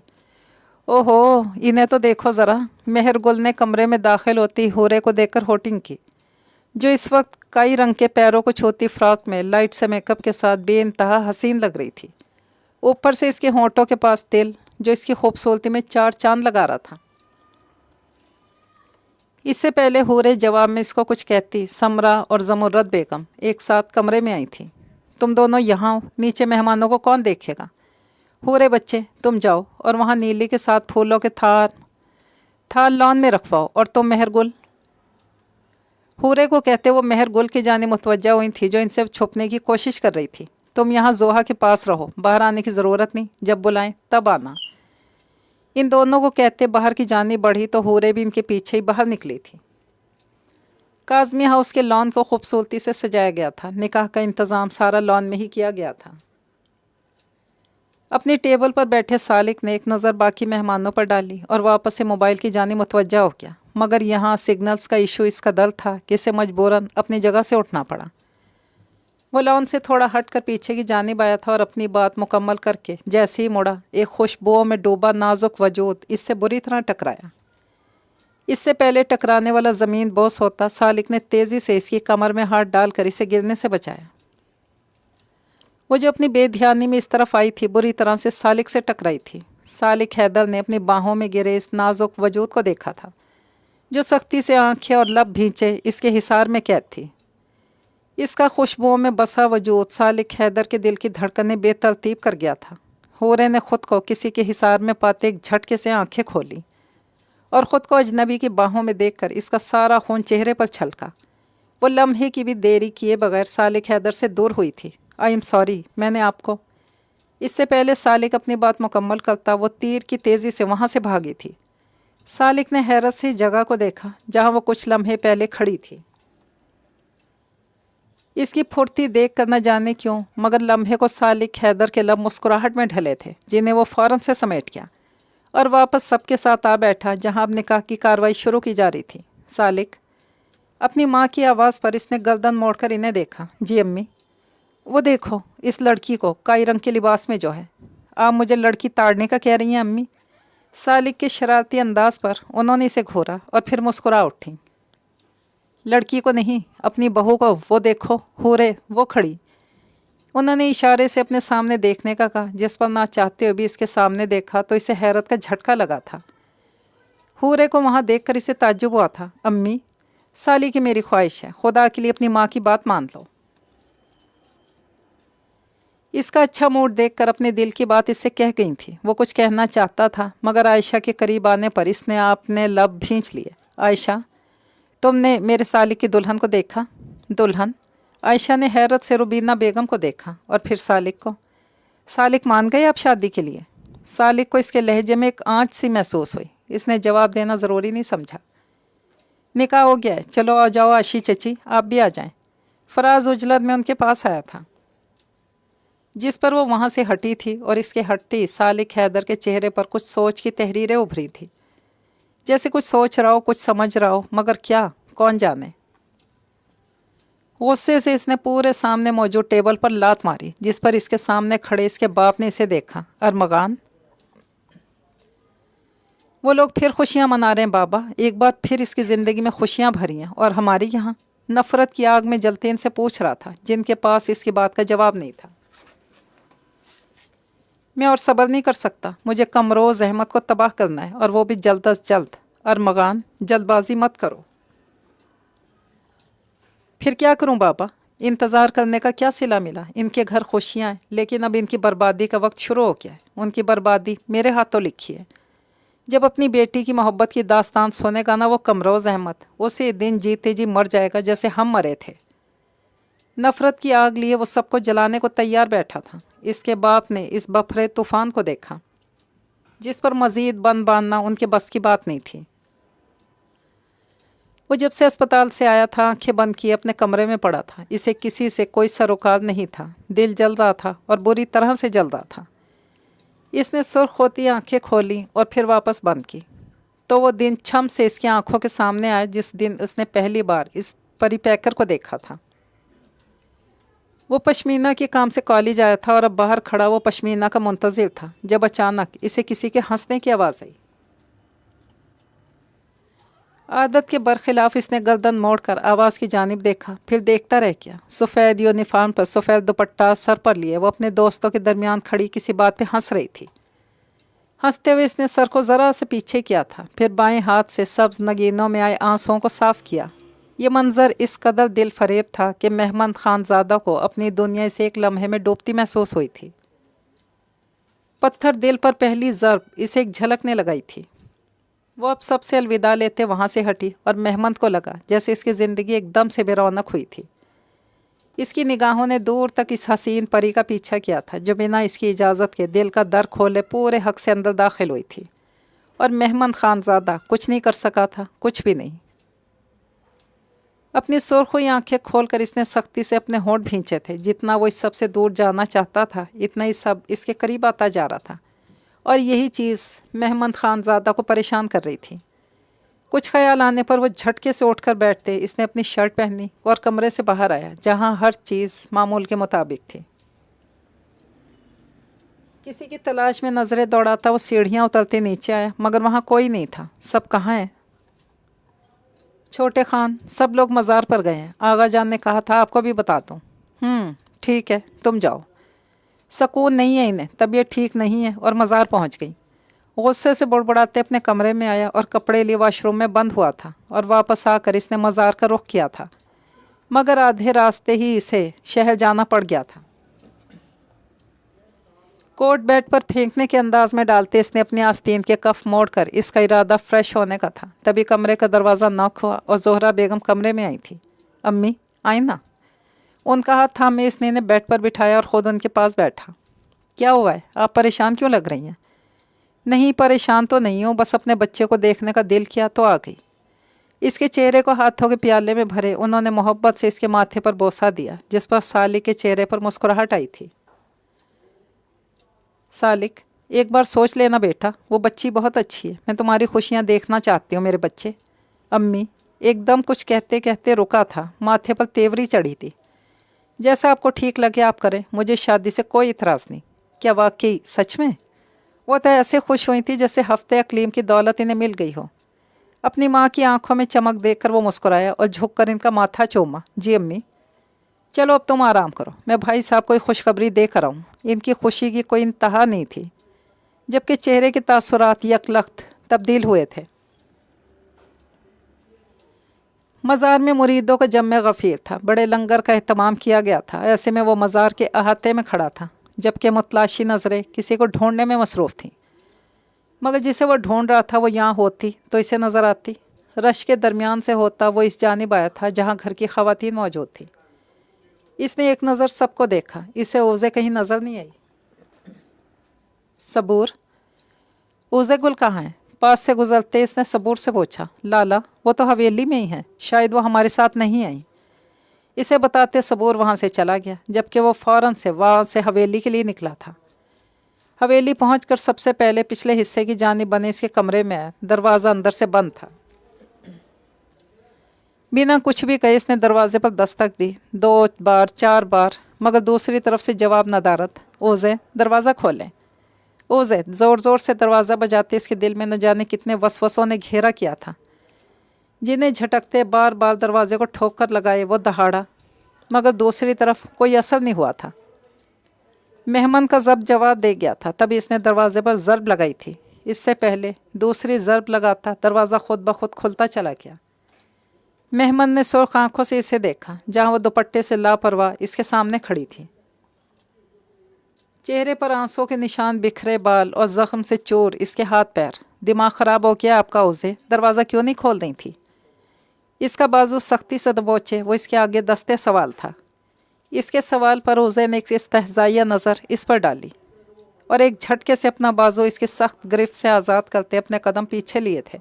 اوہو، انہیں تو دیکھو ذرا۔ مہر گل نے کمرے میں داخل ہوتی ہورے کو دیکھ کر ہوٹنگ کی، جو اس وقت کئی رنگ کے پیروں کو چھوتی فراک میں لائٹ سے میک اپ کے ساتھ بے انتہا حسین لگ رہی تھی۔ اوپر سے اس کے ہونٹوں کے پاس تل جو اس کی خوبصورتی میں چار چاند لگا رہا تھا۔ اس سے پہلے حورے جواب میں اس کو کچھ کہتی سمرا اور زمرد بیگم ایک ساتھ کمرے میں آئی تھیں۔ تم دونوں یہاں ہو، نیچے مہمانوں کو کون دیکھے گا؟ حورے بچے تم جاؤ اور وہاں نیلی کے ساتھ پھولوں کے تھال لان میں رکھواؤ، اور تم مہر گل۔ حورے کو کہتے وہ مہر گل کی جانب متوجہ ہوئی تھی جو ان سے چھپنے کی کوشش کر رہی تھی۔ تم یہاں زوہا کے پاس رہو، باہر آنے کی ضرورت نہیں، جب بلائیں تب آنا۔ ان دونوں کو کہتے باہر کی جانب بڑھی تو حورے بھی ان کے پیچھے ہی باہر نکلی تھی۔ کاظمی ہاؤس کے لان کو خوبصورتی سے سجایا گیا تھا، نکاح کا انتظام سارا لان میں ہی کیا گیا تھا۔ اپنی ٹیبل پر بیٹھے سالک نے ایک نظر باقی مہمانوں پر ڈالی اور واپس سے موبائل کی جانب متوجہ ہو گیا، مگر یہاں سگنلز کا ایشو اس قدر تھا کہ اسے مجبوراً اپنی جگہ سے اٹھنا پڑا۔ وہ لان سے تھوڑا ہٹ کر پیچھے کی جانب آیا تھا اور اپنی بات مکمل کر کے جیسے ہی مڑا، ایک خوشبوؤں میں ڈوبا نازک وجود اس سے بری طرح ٹکرایا۔ اس سے پہلے ٹکرانے والا زمین بوس ہوتا، سالک نے تیزی سے اس کی کمر میں ہاتھ ڈال کر اسے گرنے سے بچایا۔ وہ جو اپنی بے دھیانی میں اس طرف آئی تھی بری طرح سے سالک سے ٹکرائی تھی۔ سالک حیدر نے اپنی باہوں میں گرے اس نازک وجود کو دیکھا تھا جو سختی سے آنکھیں اور لب بھینچے اس کے حصار میں قید تھی۔ اس کا خوشبوؤں میں بسا وجود سالک حیدر کے دل کی دھڑکنیں بے ترتیب کر گیا تھا۔ حورے نے خود کو کسی کے حصار میں پاتے ایک جھٹکے سے آنکھیں کھولی اور خود کو اجنبی کی باہوں میں دیکھ کر اس کا سارا خون چہرے پر چھلکا۔ وہ لمحے کی بھی دیری کیے بغیر سالک حیدر سے دور ہوئی تھی۔ آئی ایم سوری، میں نے آپ کو۔ اس سے پہلے سالک اپنی بات مکمل کرتا وہ تیر کی تیزی سے وہاں سے بھاگی تھی۔ سالک نے حیرت سے جگہ کو دیکھا جہاں وہ کچھ لمحے پہلے کھڑی تھی۔ اس کی پھرتی دیکھ کر نہ جانے کیوں مگر لمحے کو سالک حیدر کے لب مسکراہٹ میں ڈھلے تھے جنہیں وہ فوراً سے سمیٹ گیا اور واپس سب کے ساتھ آ بیٹھا جہاں اب نکاح کی کاروائی شروع کی جا رہی تھی۔ سالک، اپنی ماں کی آواز پر اس نے گردن موڑ کر انہیں دیکھا۔ جی امی۔ وہ دیکھو اس لڑکی کو کائی رنگ کے لباس میں جو ہے۔ آپ مجھے لڑکی تاڑنے کا کہہ رہی ہیں امی؟ سالک کے شرارتی انداز پر انہوں نے اسے گھورا اور پھر مسکرا اٹھیں۔ لڑکی کو نہیں، اپنی بہو کو۔ وہ دیکھو حورے، وہ کھڑی۔ انہوں نے اشارے سے اپنے سامنے دیکھنے کا کہا، جس پر نہ چاہتے ہوئے بھی اس کے سامنے دیکھا تو اسے حیرت کا جھٹکا لگا تھا۔ حورے کو وہاں دیکھ کر اسے تعجب ہوا تھا۔ امی، سالی کی میری خواہش ہے، خدا کے لیے اپنی ماں کی بات مان لو۔ اس کا اچھا موڈ دیکھ کر اپنے دل کی بات اس سے کہہ گئی تھی۔ وہ کچھ کہنا چاہتا تھا مگر عائشہ کے قریب آنے پر اس نے اپنے لب بھینچ لیے۔ عائشہ، تم نے میرے سالک کی دلہن کو دیکھا؟ دلہن؟ عائشہ نے حیرت سے روبینہ بیگم کو دیکھا اور پھر سالک کو۔ سالک مان گئے آپ شادی کے لیے؟ سالک کو اس کے لہجے میں ایک آنچ سی محسوس ہوئی۔ اس نے جواب دینا ضروری نہیں سمجھا۔ نکاح ہو گیا ہے، چلو آ جاؤ آشی چچی، آپ بھی آ جائیں۔ فراز اجلت میں ان کے پاس آیا تھا جس پر وہ وہاں سے ہٹی تھی اور اس کے ہٹتی سالک حیدر کے چہرے پر کچھ سوچ کی تحریریں ابھری تھی، جیسے کچھ سوچ رہا ہو، کچھ سمجھ رہا ہو، مگر کیا، کون جانے۔ غصے سے اس نے پورے سامنے موجود ٹیبل پر لات ماری جس پر اس کے سامنے کھڑے اس کے باپ نے اسے دیکھا۔ ارمغان، وہ لوگ پھر خوشیاں منا رہے ہیں بابا، ایک بار پھر اس کی زندگی میں خوشیاں بھری ہیں، اور ہماری یہاں؟ نفرت کی آگ میں جلتے ان سے پوچھ رہا تھا جن کے پاس اس کی بات کا جواب نہیں تھا۔ میں اور صبر نہیں کر سکتا، مجھے کمروز احمد کو تباہ کرنا ہے، اور وہ بھی جلد از جلد۔ ارمغان، جلد بازی مت کرو۔ پھر کیا کروں بابا؟ انتظار کرنے کا کیا صلہ ملا؟ ان کے گھر خوشیاں ہیں لیکن اب ان کی بربادی کا وقت شروع ہو گیا ہے۔ ان کی بربادی میرے ہاتھوں لکھی ہے۔ جب اپنی بیٹی کی محبت کی داستان سنے گا نا وہ کمروز احمد، اسی دن جیتے جی مر جائے گا جیسے ہم مرے تھے۔ نفرت کی آگ لیے وہ سب کو جلانے کو تیار بیٹھا تھا۔ اس کے باپ نے اس بفرے طوفان کو دیکھا جس پر مزید بند باندھنا ان کے بس کی بات نہیں تھی۔ وہ جب سے اسپتال سے آیا تھا آنکھیں بند کیے اپنے کمرے میں پڑا تھا۔ اسے کسی سے کوئی سروکار نہیں تھا۔ دل جل رہا تھا اور بری طرح سے جل رہا تھا۔ اس نے سرخ ہوتی آنکھیں کھولی اور پھر واپس بند کی تو وہ دن چھم سے اس کی آنکھوں کے سامنے آیا جس دن اس نے پہلی بار اس پری پیکر کو دیکھا تھا۔ وہ پشمینہ کے کام سے کالج آیا تھا اور اب باہر کھڑا وہ پشمینہ کا منتظر تھا جب اچانک اسے کسی کے ہنسنے کی آواز آئی۔ عادت کے برخلاف اس نے گردن موڑ کر آواز کی جانب دیکھا، پھر دیکھتا رہ گیا۔ سفید یونیفارم پر سفید دوپٹہ سر پر لیے وہ اپنے دوستوں کے درمیان کھڑی کسی بات پہ ہنس رہی تھی۔ हंसते हुए इसने सर को ज़रा से पीछे किया था, फिर बाएं हाथ से सब्ज नगीनों में आए आंसुओं को साफ किया। ये मंजर इस कदर दिल फरेब था कि मेहमद खानज़ादा को अपनी दुनिया से एक लम्हे में डूबती महसूस हुई थी। पत्थर दिल पर पहली ज़रब इसे एक झलकने लगाई थी। वो अब सबसे अलविदा लेते वहाँ से हटी और मेहमद को लगा जैसे इसकी ज़िंदगी एकदम से बेरौनक हुई थी। इसकी निगाहों ने दूर तक इस हसीन परी का पीछा किया था जो बिना इसकी इजाज़त के दिल का दर खोले पूरे हक से अंदर दाखिल हुई थी, और मेहमद खानज़ादा कुछ नहीं कर सका था, कुछ भी नहीं। अपनी सुर्ख हुई आंखें खोलकर इसने सख्ती से अपने होंठ भींचे थे। जितना वो इस सब से दूर जाना चाहता था, इतना ही सब इसके करीब आता जा रहा था, और यही चीज़ मेहमद खानज़ादा को परेशान कर रही थी। कुछ ख्याल आने पर वो झटके से उठकर बैठते इसने अपनी शर्ट पहनी और कमरे से बाहर आया, जहाँ हर चीज़ मामूल के मुताबिक थी। किसी की तलाश में नज़रें दौड़ाता वो सीढ़ियाँ उतरते नीचे आया, मगर वहाँ कोई नहीं था। सब कहाँ हैं? छोटे खान, सब लोग मज़ार पर गए हैं। आगा जान ने कहा था आपको भी बता दूँ। ठीक है, तुम जाओ। सुकून नहीं है इन्हें, तबीयत ठीक नहीं है, और मज़ार पहुँच गई। गुस्से से बड़बड़ाते अपने कमरे में आया और कपड़े लिए वॉशरूम में बंद हुआ था, और वापस आकर इसने मज़ार का रुख किया था, मगर आधे रास्ते ही इसे शहर जाना पड़ गया था। कोट बेड पर फेंकने के अंदाज में डालते इसने अपनी आस्तीन के कफ मोड़कर इसका इरादा फ्रेश होने का था। तभी कमरे का दरवाज़ा नॉक हुआ और ज़ोहरा बेगम कमरे में आई थी। अम्मी आई ना? उनका हाथ थामे इसने इन्हें बेड पर बिठाया और ख़ुद उनके पास बैठा। क्या हुआ है? आप परेशान क्यों लग रही हैं? नहीं, परेशान तो नहीं हूँ, बस अपने बच्चे को देखने का दिल किया तो आ गई। इसके चेहरे को हाथों के प्याले में भरे उन्होंने मोहब्बत से इसके माथे पर बोसा दिया, जिस पर सालिक के चेहरे पर मुस्कुराहट आई थी। सालिक, एक बार सोच लेना बेटा, वो बच्ची बहुत अच्छी है। मैं तुम्हारी खुशियाँ देखना चाहती हूँ मेरे बच्चे। अम्मी एकदम कुछ कहते कहते रुका था, माथे पर तेवरी चढ़ी थी। जैसा आपको ठीक लगे आप करें, मुझे शादी से कोई इतराज़ नहीं। क्या वाकई सच में? वो तो ऐसे खुश हुई थी जैसे हफ्ते अकलीम की दौलत इन्हें मिल गई हो। अपनी माँ की आंखों में चमक देखकर वो मुस्कुराया और झुककर इनका माथा चूमा। जी अम्मी। चलो अब तुम आराम करो, मैं भाई साहब को खुशखबरी दे कर आऊँ। इनकी खुशी की कोई इंतहा नहीं थी, जबकि चेहरे के तासुरात यकलख्त तब्दील हुए थे। मज़ार में मुरीदों का जम्मे गफ़ीर था। बड़े लंगर का एहतमाम किया गया था। ऐसे में वो मज़ार के अहाते में खड़ा था, जबकि मुतलाशी नज़रें किसी को ढूंढने में मसरूफ़ थीं। मगर जिसे वो ढूंढ रहा था वो यहाँ होती तो इसे नज़र आती। रश के दरमियान से होता वो इस जानिब आया था जहाँ घर की ख़वातीन मौजूद थी। इसने एक नज़र सबको देखा, इसे ओज़े कहीं नज़र नहीं आई। सबूर, ओज़े गुल कहाँ है? पास से गुजरते इसने सबूर से पूछा। लाला, वो तो हवेली में ही है, शायद वो हमारे साथ नहीं आई। इसे बताते सबूर वहाँ से चला गया, जबकि वो फ़ौरन से वहाँ से हवेली के लिए निकला था। हवेली पहुंचकर सबसे पहले पिछले हिस्से की जानिब बने इसके कमरे में आया। दरवाज़ा अंदर से बंद था। बिना कुछ भी कहे इसने दरवाजे पर दस्तक दी, 2 बार 4 बार, मगर दूसरी तरफ से जवाब नदारत। ओज़े, दरवाज़ा खोलें। ओज़े ज़ोर ज़ोर से दरवाज़ा बजाते इसके दिल में न जाने कितने वसवसों ने घेरा किया था, जिन्हें झटकते बार बार दरवाजे को ठोक कर लगाए वो दहाड़ा, मगर दूसरी तरफ कोई असर नहीं हुआ था। मेहमान का ज़ब्त जवाब दे गया था। तभी इसने दरवाजे पर ज़रब लगाई थी। इससे पहले दूसरी ज़रब लगाता दरवाज़ा खुद ब खुद खुलता चला गया। मेहमान ने सुर्ख आंखों से इसे देखा, जहाँ वो दुपट्टे से लापरवाह इसके सामने खड़ी थी। चेहरे पर आंसुओं के निशान, बिखरे बाल और ज़ख्म से चूर इसके हाथ पैर। दिमाग ख़राब हो गया आपका ओज़े? दरवाज़ा क्यों नहीं खोल दी थी? इसका बाजू सख्ती से दबोचे वो इसके आगे दस्ते सवाल था। इसके सवाल पर ओज़े ने एक इस्तहज़ाइया नज़र इस पर डाली और एक झटके से अपना बाजू इसके सख्त गिरफ्त से आज़ाद करते अपने कदम पीछे लिए थे।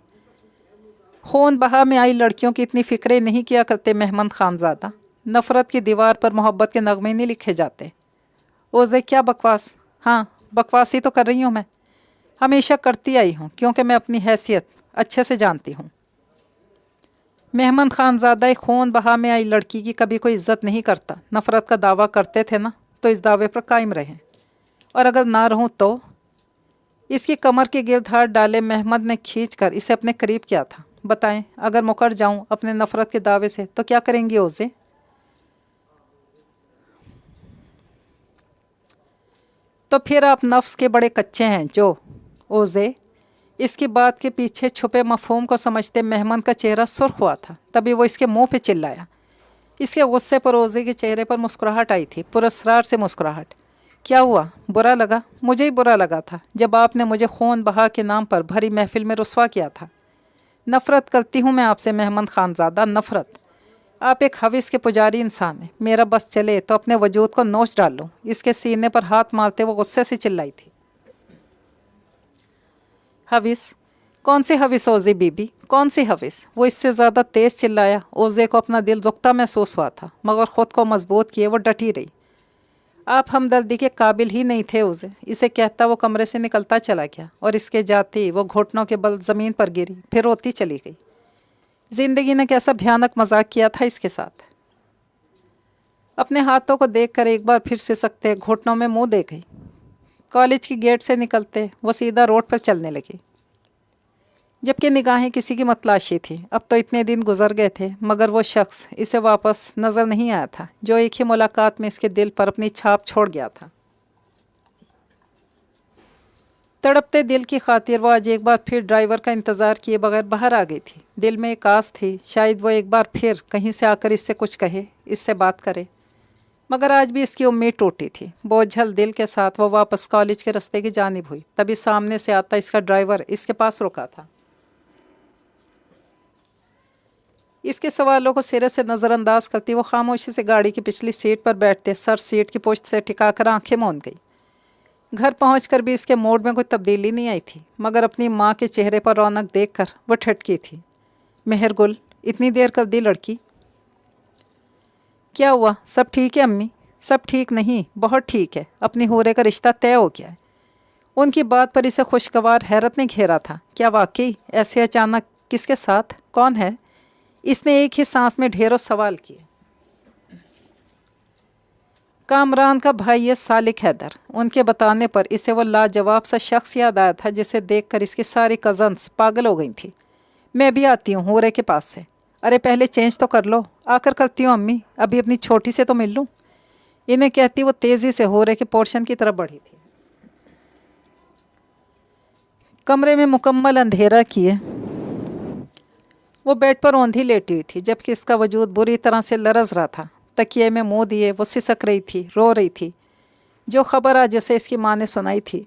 खून बहा में आई लड़कियों की इतनी फ़िक्रें नहीं किया करते मेहमद खानज़ादा। नफ़रत की दीवार पर मोहब्बत के नगमे नहीं लिखे जाते। ओज़े, क्या बकवास? हाँ, बकवास ही तो कर रही हूँ मैं। हमेशा करती आई हूँ, क्योंकि मैं अपनी हैसियत अच्छे से जानती हूँ। मेहमद खानज़ादा एक खून बहा में आई लड़की की कभी कोई इज़्ज़त नहीं करता। नफ़रत का दावा करते थे ना, तो इस दावे पर कायम रहें, और अगर ना रहूँ तो। इसकी कमर के गिर्द हाथ डाले मेहमद ने खींचकर इसे अपने करीब किया था। बताएं, अगर मुकर जाऊं अपने नफ़रत के दावे से तो क्या करेंगी ओज़े? तो फिर आप नफ्स के बड़े कच्चे हैं जो ओज़े। इसकी बात के पीछे छुपे मफहूम को समझते मेहमान का चेहरा सुर्ख हुआ था। तभी वो इसके मुंह पे चिल्लाया। इसके गुस्से पर ओज़े के चेहरे पर मुस्कुराहट आई थी, पुरस्कार से मुस्कुराहट। क्या हुआ, बुरा लगा? मुझे ही बुरा लगा था जब आपने मुझे खून बहा के नाम पर भरी महफिल में रुस्वा किया था। नफ़रत करती हूँ मैं आपसे मेहमान खानज़ादा, नफ़रत। आप एक हविस के पुजारी इंसान हैं। मेरा बस चले तो अपने वजूद को नोच डाल लूँ। इसके सीने पर हाथ मारते वो गुस्से से चिल्लाई थी। हविस? कौन सी हविस ओज़े बीबी, कौन सी हविस? वो इससे ज़्यादा तेज़ चिल्लाया। ओज़े को अपना दिल दुखता महसूस हुआ था, मगर ख़ुद को मजबूत किए वो डटी रही। आप हमदर्दी के काबिल ही नहीं थे ओज़े, इसे कहता वो कमरे से निकलता चला गया और इसके जाते ही वो घुटनों के बल ज़मीन पर गिरी, फिर रोती चली गई। जिंदगी ने कैसा भयानक मजाक किया था इसके साथ। अपने हाथों को देखकर एक बार फिर सिसकते घुटनों में मुंह दे गई। कॉलेज की गेट से निकलते वो सीधा रोड पर चलने लगी, जबकि निगाहें किसी की मतलाशी थी। अब तो इतने दिन गुजर गए थे, मगर वो शख्स इसे वापस नज़र नहीं आया था जो एक ही मुलाकात में इसके दिल पर अपनी छाप छोड़ गया था। तड़पते दिल की खातिर वो आज एक बार फिर ड्राइवर का इंतज़ार किए बगैर बाहर आ गई थी। दिल में एक आस थी, शायद वो एक बार फिर कहीं से आकर इससे कुछ कहे, इससे बात करे, मगर आज भी इसकी उम्मीद टूटी थी। बोझल दिल के साथ वो वापस कॉलेज के रास्ते की जानिब हुई। तभी सामने से आता इसका ड्राइवर इसके पास रुका था। इसके सवालों को सिरे से नज़रअंदाज करती वो खामोशी से गाड़ी की पिछली सीट पर बैठते सर सीट की पुश्त से टिकाकर आंखें मूंद गई। घर पहुंचकर भी इसके मूड में कोई तब्दीली नहीं आई थी, मगर अपनी माँ के चेहरे पर रौनक देखकर वह ठटकी थी। मेहरगुल, इतनी देर कर दी लड़की? क्या हुआ, सब ठीक है अम्मी? सब ठीक नहीं, बहुत ठीक है। अपनी होरे का रिश्ता तय हो गया है। उनकी बात पर इसे खुशगवार हैरत ने घेरा था। क्या वाकई? ऐसे अचानक? किसके साथ? कौन है? इसने एक ही सांस में ढेरों सवाल किए। कामरान का भाई है सालिक हैदर। उनके बताने पर इसे वो लाजवाब सा शख्स याद आया था जिसे देखकर इसकी सारी कज़न्स पागल हो गई थी। मैं भी आती हूँ होरे के पास से। अरे पहले चेंज तो कर लो। आकर करती हूँ अम्मी, अभी अपनी छोटी से तो मिल लूँ। इन्हें कहती वो तेज़ी से होरे के पोर्शन की तरफ बढ़ी थी। कमरे में मुकम्मल अंधेरा किए वो बेड पर औंधी लेटी हुई थी, जबकि इसका वजूद बुरी तरह से लरज़ रहा था। तकिए में मुंह दिए वो सिसक रही थी, रो रही थी। जो खबर आज जैसे इसकी माँ ने सुनाई थी,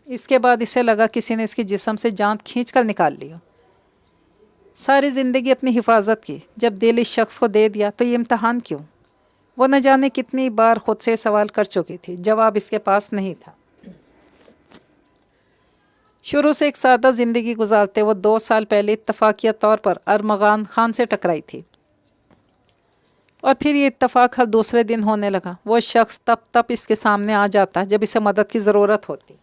इसके बाद इसे लगा किसी ने इसकी जिस्म से जान खींच कर निकाल लिया। सारी ज़िंदगी अपनी हिफाजत की, जब दिल इस शख्स को दे दिया तो ये इम्तहान क्यों? वो न जाने कितनी बार खुद से सवाल कर चुकी थी, जवाब इसके पास नहीं था। शुरू से एक सादा ज़िंदगी गुजारते वो 2 साल पहले इत्तफाकिया तौर पर अरमगान खान से टकराई थी, और फिर ये इत्तफाक हर दूसरे दिन होने लगा। वो शख्स तब इसके सामने आ जाता जब इसे मदद की ज़रूरत होती।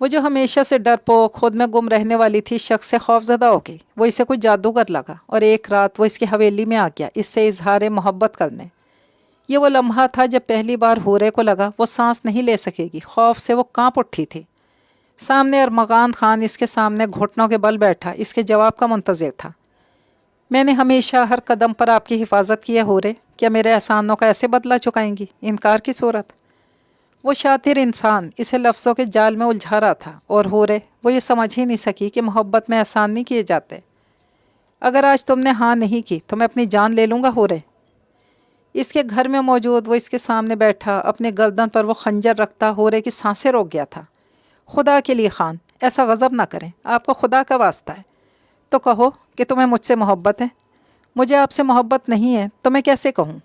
वो जो हमेशा से डरपोक, खुद में गुम रहने वाली थी, शख्स से खौफजदा हो गई। वो इसे कोई जादूगर लगा और एक रात वो इसकी हवेली में आ गया इससे इजहार मोहब्बत करने। ये वो लम्हा था जब पहली बार होरे को लगा वो सांस नहीं ले सकेगी। खौफ से वो कांप उठी थी। सामने अरमगान खान इसके सामने घुटनों के बल बैठा इसके जवाब का मुंतज़िर था। मैंने हमेशा हर कदम पर आपकी हिफाजत की है होरे, क्या मेरे एहसानों का ऐसे बदला चुकाएंगी? इनकार की सूरत। वो शातिर इंसान इसे लफ्ज़ों के जाल में उलझा रहा था, और होरे वो ये समझ ही नहीं सकी कि मोहब्बत में एहसान नहीं किए जाते। अगर आज तुमने हाँ नहीं की तो मैं अपनी जान ले लूँगा होरे। इसके घर में मौजूद वो इसके सामने बैठा, अपने गर्दन पर वो खंजर रखता होरे की सांसें रोक गया था। खुदा के लिए खान, ऐसा गज़ब ना करें, आपको खुदा का वास्ता है तो कहो कि तुम्हें मुझसे मोहब्बत है। मुझे आपसे मोहब्बत नहीं है तो मैं कैसे कहूँ?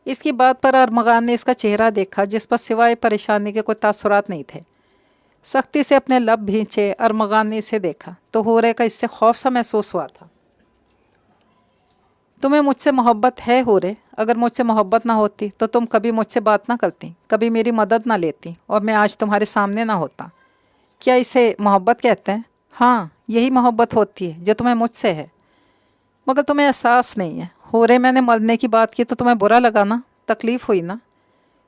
इसकी बात पर अरमगान ने इसका चेहरा देखा, जिस पर सिवाय परेशानी के कोई तासुरात नहीं थे। सख्ती से अपने लब भींचे अरमगान ने इसे देखा तो होरे का इससे खौफ सा महसूस हुआ था। तुम्हें मुझसे मोहब्बत है होरे? अगर मुझसे मोहब्बत ना होती तो तुम कभी मुझसे बात ना करती, कभी मेरी मदद ना लेती, और मैं आज तुम्हारे सामने ना होता। क्या इसे मोहब्बत कहते हैं? हाँ, यही मोहब्बत होती है जो तुम्हें मुझसे है, मगर तुम्हें एहसास नहीं है। होरे, मैंने मरने की बात की तो तुम्हें बुरा लगा ना, तकलीफ़ हुई ना?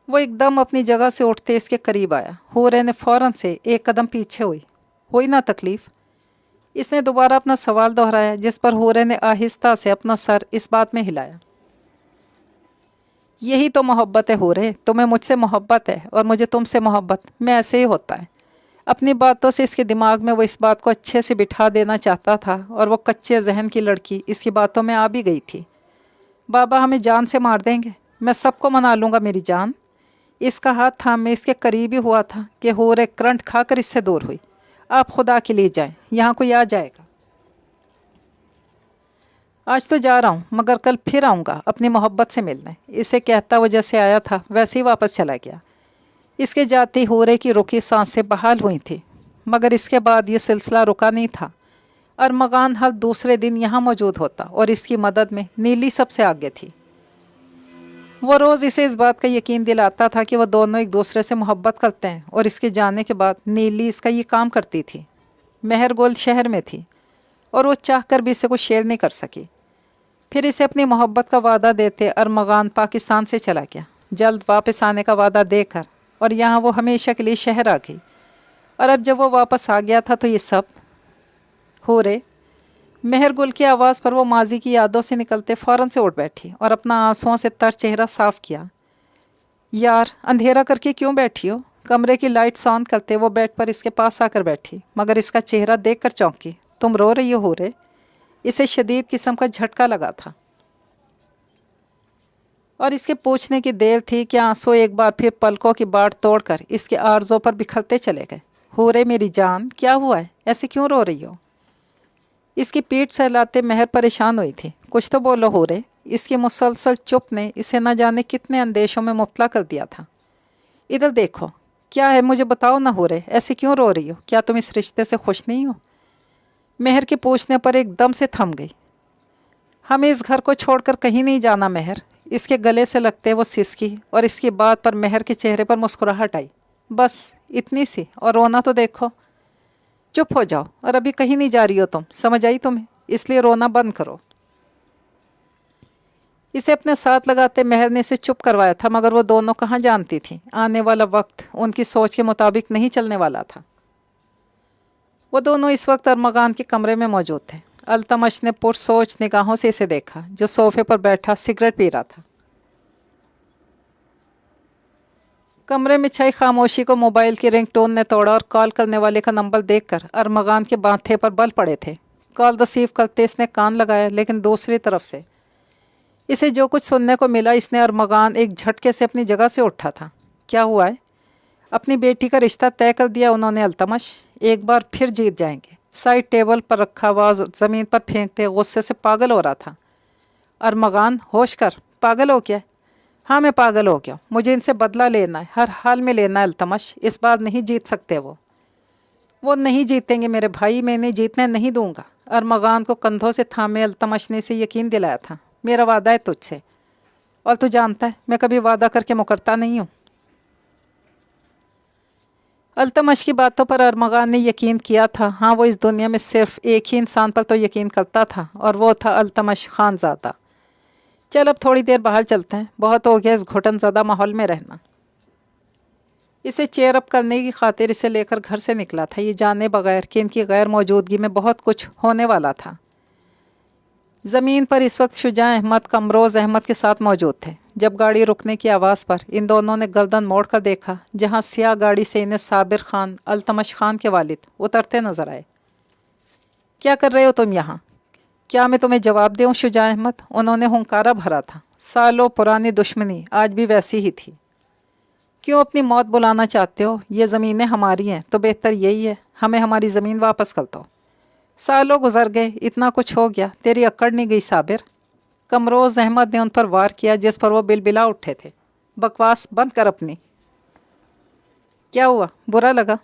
वो एकदम अपनी जगह से उठते इसके करीब आया। होरे ने फ़ौरन से एक कदम पीछे हुई ना तकलीफ़? इसने दोबारा अपना सवाल दोहराया, जिस पर होरे ने आहिस्ता से अपना सर इस बात में हिलाया। यही तो मोहब्बत है हो रहे, तुम्हें मुझसे मोहब्बत है और मुझे तुमसे मोहब्बत, में ऐसे ही होता है। अपनी बातों से इसके दिमाग में वो इस बात को अच्छे से बिठा देना चाहता था और वो कच्चे जहन की लड़की इसकी बातों में आ भी गई थी। बाबा हमें जान से मार देंगे, मैं सबको मना लूँगा मेरी जान। इसका हाथ थाम में इसके करीब ही हुआ था कि होरे करंट खाकर इससे दूर हुई। आप खुदा के लिए जाएं, यहाँ कोई आ जाएगा। आज तो जा रहा हूँ मगर कल फिर आऊँगा अपनी मोहब्बत से मिलने, इसे कहता वो जैसे आया था वैसे ही वापस चला गया। इसके जाते होरे की रुकी सांसें बहाल हुई थी, मगर इसके बाद ये सिलसिला रुका नहीं था। अरमगान हर दूसरे दिन यहाँ मौजूद होता और इसकी मदद में नीली सबसे आगे थी। वो रोज़ इसे इस बात का यकीन दिलाता था कि वो दोनों एक दूसरे से मोहब्बत करते हैं और इसके जाने के बाद नीली इसका ये काम करती थी। मेहरगोल शहर में थी और वो चाह कर भी इसे कुछ शेयर नहीं कर सकी। फिर इसे अपनी मोहब्बत का वादा देते अरमगान पाकिस्तान से चला गया, जल्द वापस आने का वादा देकर, और यहाँ वो हमेशा के लिए शहर आ गई। और अब जब वो वापस आ गया था तो ये सब हो रहे। मेहरगुल की आवाज़ पर वो माजी की यादों से निकलते फ़ौरन से उठ बैठी और अपना आंसुओं से तर चेहरा साफ किया। यार अंधेरा करके क्यों बैठी हो? कमरे की लाइट्स ऑन करते वो बेड पर इसके पास आकर बैठी, मगर इसका चेहरा देखकर चौंकी। तुम रो रही हो रे? इसे शदीद किस्म का झटका लगा था और इसके पूछने की देर थी कि आंसू एक बार फिर पलकों की बाट तोड़कर इसके आर्ज़ों पर बिखरते चले गए। हो रे मेरी जान, क्या हुआ है? ऐसे क्यों रो रही हो? इसकी पीठ सहलाते महर परेशान हुई थी। कुछ तो बोलो हो रे। इसकी मुसलसल चुप ने इसे न जाने कितने अंदेशों में मुब्तला कर दिया था। इधर देखो, क्या है मुझे बताओ ना हो रे, ऐसे क्यों रो रही हो? क्या तुम इस रिश्ते से खुश नहीं हो? महर के पूछने पर एकदम से थम गई। हमें इस घर को छोड़कर कहीं नहीं जाना महर। इसके गले से लगते वो सिसकी और इसकी बात पर महर के चेहरे पर मुस्कुराहट आई। बस इतनी सी, और रोना तो देखो। चुप हो जाओ, और अभी कहीं नहीं जा रही हो तुम, समझ आई तुम्हें? इसलिए रोना बंद करो। इसे अपने साथ लगाते महर ने इसे चुप करवाया था, मगर वो दोनों कहाँ जानती थी आने वाला वक्त उनकी सोच के मुताबिक नहीं चलने वाला था। वो दोनों इस वक्त अरमगान के कमरे में मौजूद थे। अल्तमश ने पुरसोच निगाहों से इसे देखा, जो सोफे पर बैठा सिगरेट पी रहा था। कमरे में छाई खामोशी को मोबाइल की रिंगटोन ने तोड़ा और कॉल करने वाले का नंबर देखकर अरमगान के माथे पर बल पड़े थे। कॉल रिसीव करते इसने कान लगाया, लेकिन दूसरी तरफ से इसे जो कुछ सुनने को मिला, इसने अरमगान एक झटके से अपनी जगह से उठा था। क्या हुआ है? अपनी बेटी का रिश्ता तय कर दिया उन्होंने अल्तमश? एक बार फिर जीत जाएंगे। साइड टेबल पर रखा हुआ ज़मीन पर फेंकते गुस्से से पागल हो रहा था। अरमगान होश कर, पागल हो क्या? हाँ मैं पागल हो गया, मुझे इनसे बदला लेना है, हर हाल में लेना है अल्तमश। इस बार नहीं जीत सकते वो नहीं जीतेंगे मेरे भाई, मैं इन्हें जीतने नहीं दूंगा। अरमगान को कंधों से थामे अल्तमश ने इसे यकीन दिलाया था। मेरा वादा है तुझसे, और तू जानता है मैं कभी वादा करके मुकरता नहीं हूँ। अल्तमश की बातों पर अरमगान ने यकीन किया था। हाँ, वो इस दुनिया में सिर्फ एक ही इंसान पर तो यकीन करता था, और वो था अल्तमश खानज़ादा। चल अब थोड़ी देर बाहर चलते हैं, बहुत हो गया इस घुटन ज़दा माहौल में रहना। इसे चेयर अप करने की खातिर इसे लेकर घर से निकला था, ये जाने बगैर कि इनकी गैर मौजूदगी में बहुत कुछ होने वाला था। ज़मीन पर इस वक्त शुजा अहमद कमरोज़ अहमद के साथ मौजूद थे। जब गाड़ी रुकने की आवाज़ पर इन दोनों ने गर्दन मोड़ कर देखा, जहाँ सियाह गाड़ी से इन्हें साबिर खान, अल्तमश खान के वालिद उतरते नजर आए। क्या कर रहे हो तुम यहाँ? क्या मैं तुम्हें जवाब दूँ शुजा अहमद? उन्होंने हुंकारा भरा था। सालों पुरानी दुश्मनी आज भी वैसी ही थी। क्यों अपनी मौत बुलाना चाहते हो? ये ज़मीनें हमारी हैं, तो बेहतर यही है हमें हमारी ज़मीन वापस कर दो। सालों गुजर गए, इतना कुछ हो गया, तेरी अकड़ नहीं गई साबिर? कमरोज़ अहमद ने उन पर वार किया, जिस पर वो बिलबिला उठे थे। बकवास बंद कर अपनी। क्या हुआ, बुरा लगा?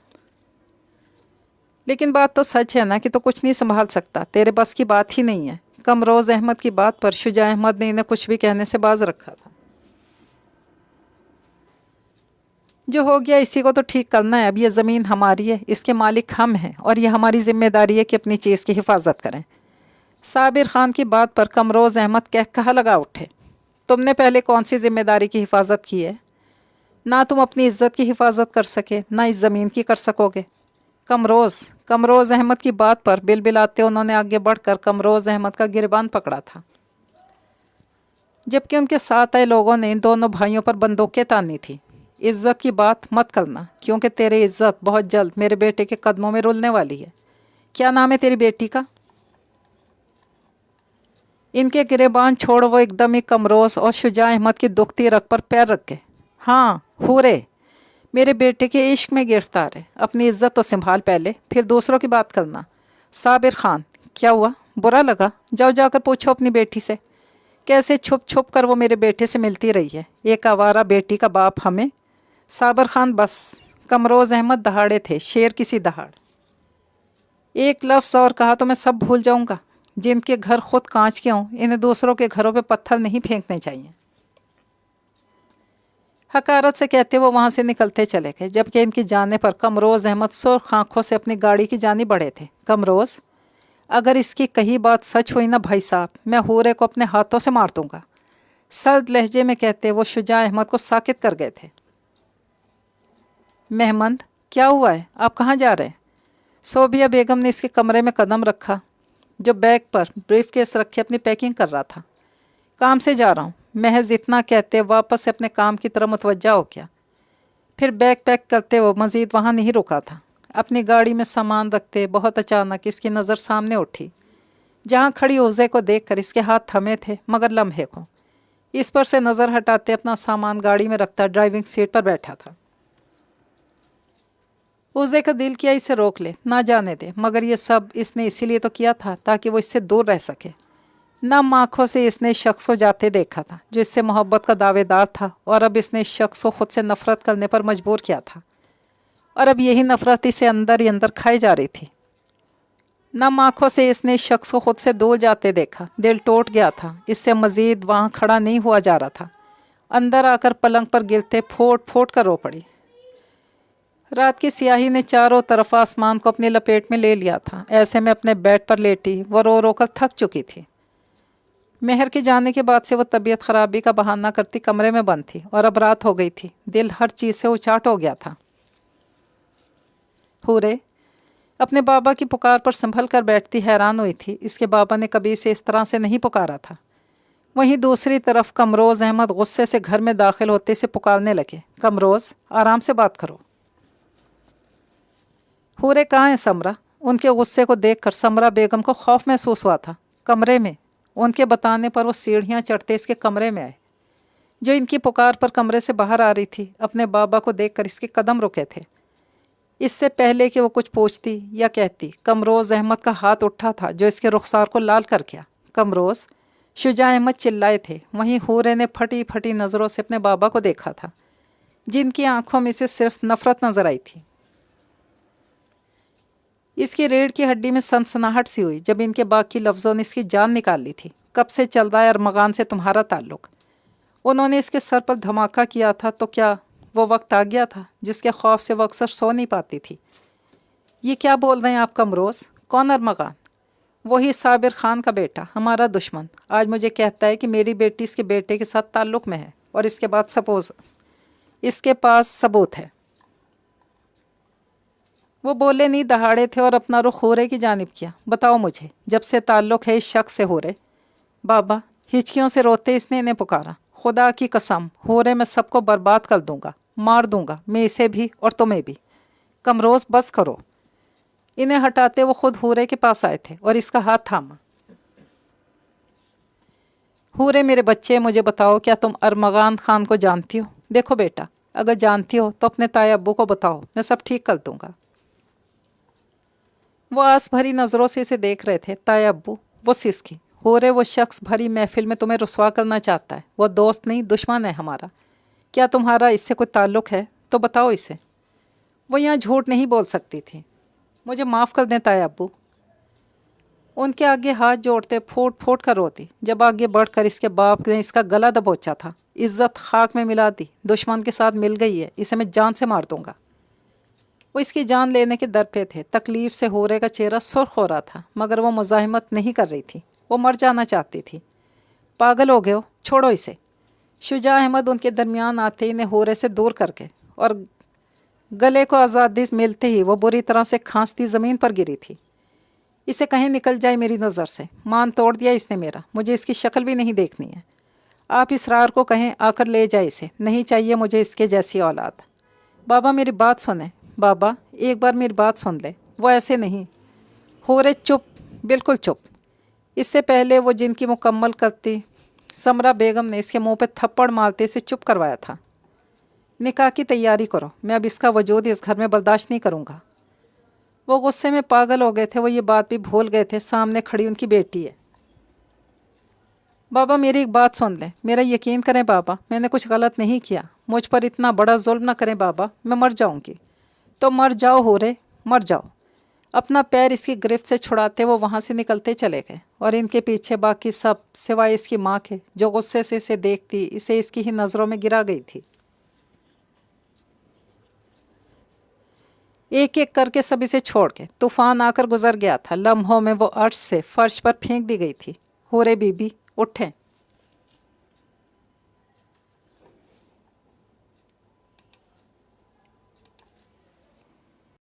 लेकिन बात तो सच है ना कि तो कुछ नहीं संभाल सकता, तेरे बस की बात ही नहीं है। कमरोज़ अहमद की बात पर शुजा अहमद ने इन्हें कुछ भी कहने से बाज रखा था। जो हो गया इसी को तो ठीक करना है। अब ये ज़मीन हमारी है, इसके मालिक हम हैं, और ये हमारी जिम्मेदारी है कि अपनी चीज़ की हिफाजत करें। साबिर खान की बात पर कमरोज़ अहमद कहा लगा उठे। तुमने पहले कौन सी जिम्मेदारी की हिफाजत की है? ना तुम अपनी इज्जत की हिफाजत कर सके, ना इस ज़मीन की कर सकोगे। कमरोज़ अहमद की बात पर बिलबिलाते उन्होंने आगे बढ़कर कमरोज़ अहमद का गिरबान पकड़ा था। जबकि उनके साथ आए लोगों ने इन दोनों भाइयों पर बंदूकें तानी थी। इज्जत की बात मत करना, क्योंकि तेरी इज्जत बहुत जल्द मेरे बेटे के कदमों में रुलने वाली है। क्या नाम है तेरी बेटी का? इनके गिरेबान छोड़ वो एकदम ही कमरोस और शुजा अहमद की दुखती रग पर पैर रख गए। हाँ, हूरे, मेरे बेटे के इश्क में गिरफ्तार है। अपनी इज्जत तो संभाल पहले, फिर दूसरों की बात करना। साबिर खान, क्या हुआ? बुरा लगा? जाओ जाकर पूछो अपनी बेटी से, कैसे छुप छुप कर वो मेरे बेटे से मिलती रही है। एक आवारा बेटी का बाप हमें। साबिर खान बस। कमरोज़ अहमद दहाड़े थे, शेर की सी दहाड़। एक लफ्ज़ और कहा तो मैं सब भूल जाऊंगा। जिनके घर खुद कांच के हों, इन्हें दूसरों के घरों पे पत्थर नहीं फेंकने चाहिए। हकारत से कहते वो वहाँ से निकलते चले गए, जबकि इनकी जाने पर कमरोज़ अहमद सुर्ख आंखों से अपनी गाड़ी की जानी बढ़े थे। कमरोज़, अगर इसकी कही बात सच हुई ना भाई साहब, मैं हूरे को अपने हाथों से मार दूंगा। सर्द लहजे में कहते वो शुजा अहमद को साकित कर गए थे। मेहमंद, क्या हुआ है? आप कहाँ जा रहे हैं? सोबिया बेगम ने इसके कमरे में कदम रखा, जो बैग पर ब्रीफ केस रखे अपनी पैकिंग कर रहा था। काम से जा रहा हूँ, महज इतना कहते वापस से अपने काम की तरफ मुतवज्जा हो गया। फिर बैग पैक करते वो मज़ीद वहाँ नहीं रुका था। अपनी गाड़ी में सामान रखते बहुत अचानक इसकी नज़र सामने उठी, जहाँ खड़ी उज़े को देखकर इसके हाथ थमे थे मगर लम्हे को। इस पर से नज़र हटाते अपना सामान गाड़ी में रखता ड्राइविंग सीट पर बैठा था। उज़े का दिल किया इसे रोक ले, ना जाने दे, मगर ये सब इसने इसीलिए तो किया था ताकि वो इससे दूर रह सके। नम आँखों से इसने इस शख्स को जाते देखा था जो इससे मोहब्बत का दावेदार था, और अब इसने इस शख्स को खुद से नफ़रत करने पर मजबूर किया था, और अब यही नफ़रत इसे अंदर ही अंदर खाई जा रही थी। नम आँखों से इसने इस शख्स को खुद से दूर जाते देखा। दिल टूट गया था, इससे मज़ीद वहाँ खड़ा नहीं हुआ जा रहा था। अंदर आकर पलंग पर गिरते फोट फोट कर रो पड़ी। रात की स्याही ने चारों तरफ आसमान को अपनी लपेट में ले लिया था। ऐसे में अपने बेड पर लेटी वो रो रो कर थक चुकी थी। मेहर के जाने के बाद से वो तबीयत खराबी का बहाना करती कमरे में बंद थी, और अब रात हो गई थी। दिल हर चीज़ से उचाट हो गया था। हूरे अपने बाबा की पुकार पर संभल कर बैठती हैरान हुई थी। इसके बाबा ने कभी इसे इस तरह से नहीं पुकारा था। वहीं दूसरी तरफ कमरोज़ अहमद गुस्से से घर में दाखिल होते से पुकारने लगे, कमरोज़, आराम से बात करो। हूरे, कहाँ है समरा? उनके गुस्से को देखकर समरा बेगम को खौफ महसूस हुआ था। कमरे में। उनके बताने पर वो सीढ़ियाँ चढ़ते इसके कमरे में आए, जो इनकी पुकार पर कमरे से बाहर आ रही थी। अपने बाबा को देखकर इसके कदम रुके थे। इससे पहले कि वो कुछ पूछती या कहती, कमरोज़ अहमद का हाथ उठा था जो इसके रुखसार को लाल कर गया। कमरोज़, शुजा अहमद चिल्लाए थे। वहीं हूरे ने फटी फटी नज़रों से अपने बाबा को देखा था, जिनकी आंखों में से सिर्फ नफ़रत नजर आई थी। इसकी रीढ़ की हड्डी में सनसनाहट सी हुई जब इनके बाकी लफ्ज़ों ने इसकी जान निकाल ली थी। कब से चल रहा है अरमगान से तुम्हारा ताल्लुक़? उन्होंने इसके सर पर धमाका किया था तो क्या वो वक्त आ गया था जिसके खौफ से वो अक्सर सो नहीं पाती थी? ये क्या बोल रहे हैं आप कमरोज़? कौन अरमगान? वही साबिर खान का बेटा, हमारा दुश्मन। आज मुझे कहता है कि मेरी बेटी इसके बेटे के साथ ताल्लुक़ में है, और इसके पास सबूत है। वो बोले नहीं दहाड़े थे और अपना रुख हूरे की जानिब किया। बताओ मुझे, जब से ताल्लुक़ है इस शख्स से हूरे? बाबा, हिचकियों से रोते इसने इन्हें पुकारा। खुदा की कसम, हूरे मैं सबको बर्बाद कर दूंगा, मार दूंगा, मैं इसे भी और तुम्हें भी। कमरोज़, बस करो। इन्हें हटाते वो खुद हूरे के पास आए थे और इसका हाथ थामा। हूरे मेरे बच्चे, मुझे बताओ, क्या तुम अरमगान खान को जानती हो? देखो बेटा, अगर जानती हो तो अपने ताया अब्बू को बताओ, मैं सब ठीक कर दूंगा। वो आस भरी नज़रों से इसे देख रहे थे। ताया अब्बू? वो सिसकी। हूरे, वो शख्स भरी महफिल में तुम्हें रुसवा करना चाहता है। वो दोस्त नहीं, दुश्मन है हमारा। क्या तुम्हारा इससे कोई ताल्लुक़ है तो बताओ इसे। वो यहाँ झूठ नहीं बोल सकती थी। मुझे माफ़ कर दें ताया अब्बू। उनके आगे हाथ जोड़ते फूट फूट कर रोती। जब आगे बढ़कर इसके बाप ने इसका गला दबोचा था। इज्जत खाक में मिला दी, दुश्मन के साथ मिल गई है, इसे मैं जान से मार दूंगा। वो इसकी जान लेने के दर पे थे। तकलीफ से हूरे का चेहरा सुर्ख हो रहा था, मगर वो मुज़ाहिमत नहीं कर रही थी। वो मर जाना चाहती थी। पागल हो गए हो, छोड़ो इसे। शुजा अहमद उनके दरमियान आते इन्हें हूरे से दूर करके, और गले को आज़ादी मिलते ही वो बुरी तरह से खांसती ज़मीन पर गिरी थी। इसे कहीं निकल जाए मेरी नज़र से। मान तोड़ दिया इसने मेरा, मुझे इसकी शक्ल भी नहीं देखनी है। आप इसरार को कहें आकर ले जाए इसे, नहीं चाहिए मुझे इसके जैसी औलाद। बाबा मेरी बात सुने, बाबा एक बार मेरी बात सुन ले, वो ऐसे नहीं। हो रे चुप, बिल्कुल चुप। इससे पहले वो जिनकी मुकम्मल करती समरा बेगम ने इसके मुंह पे थप्पड़ मारते इसे चुप करवाया था। निकाह की तैयारी करो, मैं अब इसका वजूद इस घर में बर्दाश्त नहीं करूँगा। वो गुस्से में पागल हो गए थे, वो ये बात भी भूल गए थे सामने खड़ी उनकी बेटी है। बाबा मेरी एक बात सुन लें, मेरा यकीन करें बाबा, मैंने कुछ गलत नहीं किया, मुझ पर इतना बड़ा जुल्म ना करें बाबा, मैं मर जाऊंगी। तो मर जाओ हो रे, मर जाओ। अपना पैर इसकी गिरफ्त से छुड़ाते वो वहाँ से निकलते चले गए और इनके पीछे बाकी सब सिवाय इसकी माँ के, जो गुस्से से इसे देखती इसे इसकी ही नज़रों में गिरा गई थी। एक एक करके सब इसे छोड़ के तूफान आकर गुजर गया था। लम्हों में वो अर्श से फर्श पर फेंक दी गई थी। हो रे बीबी उठें।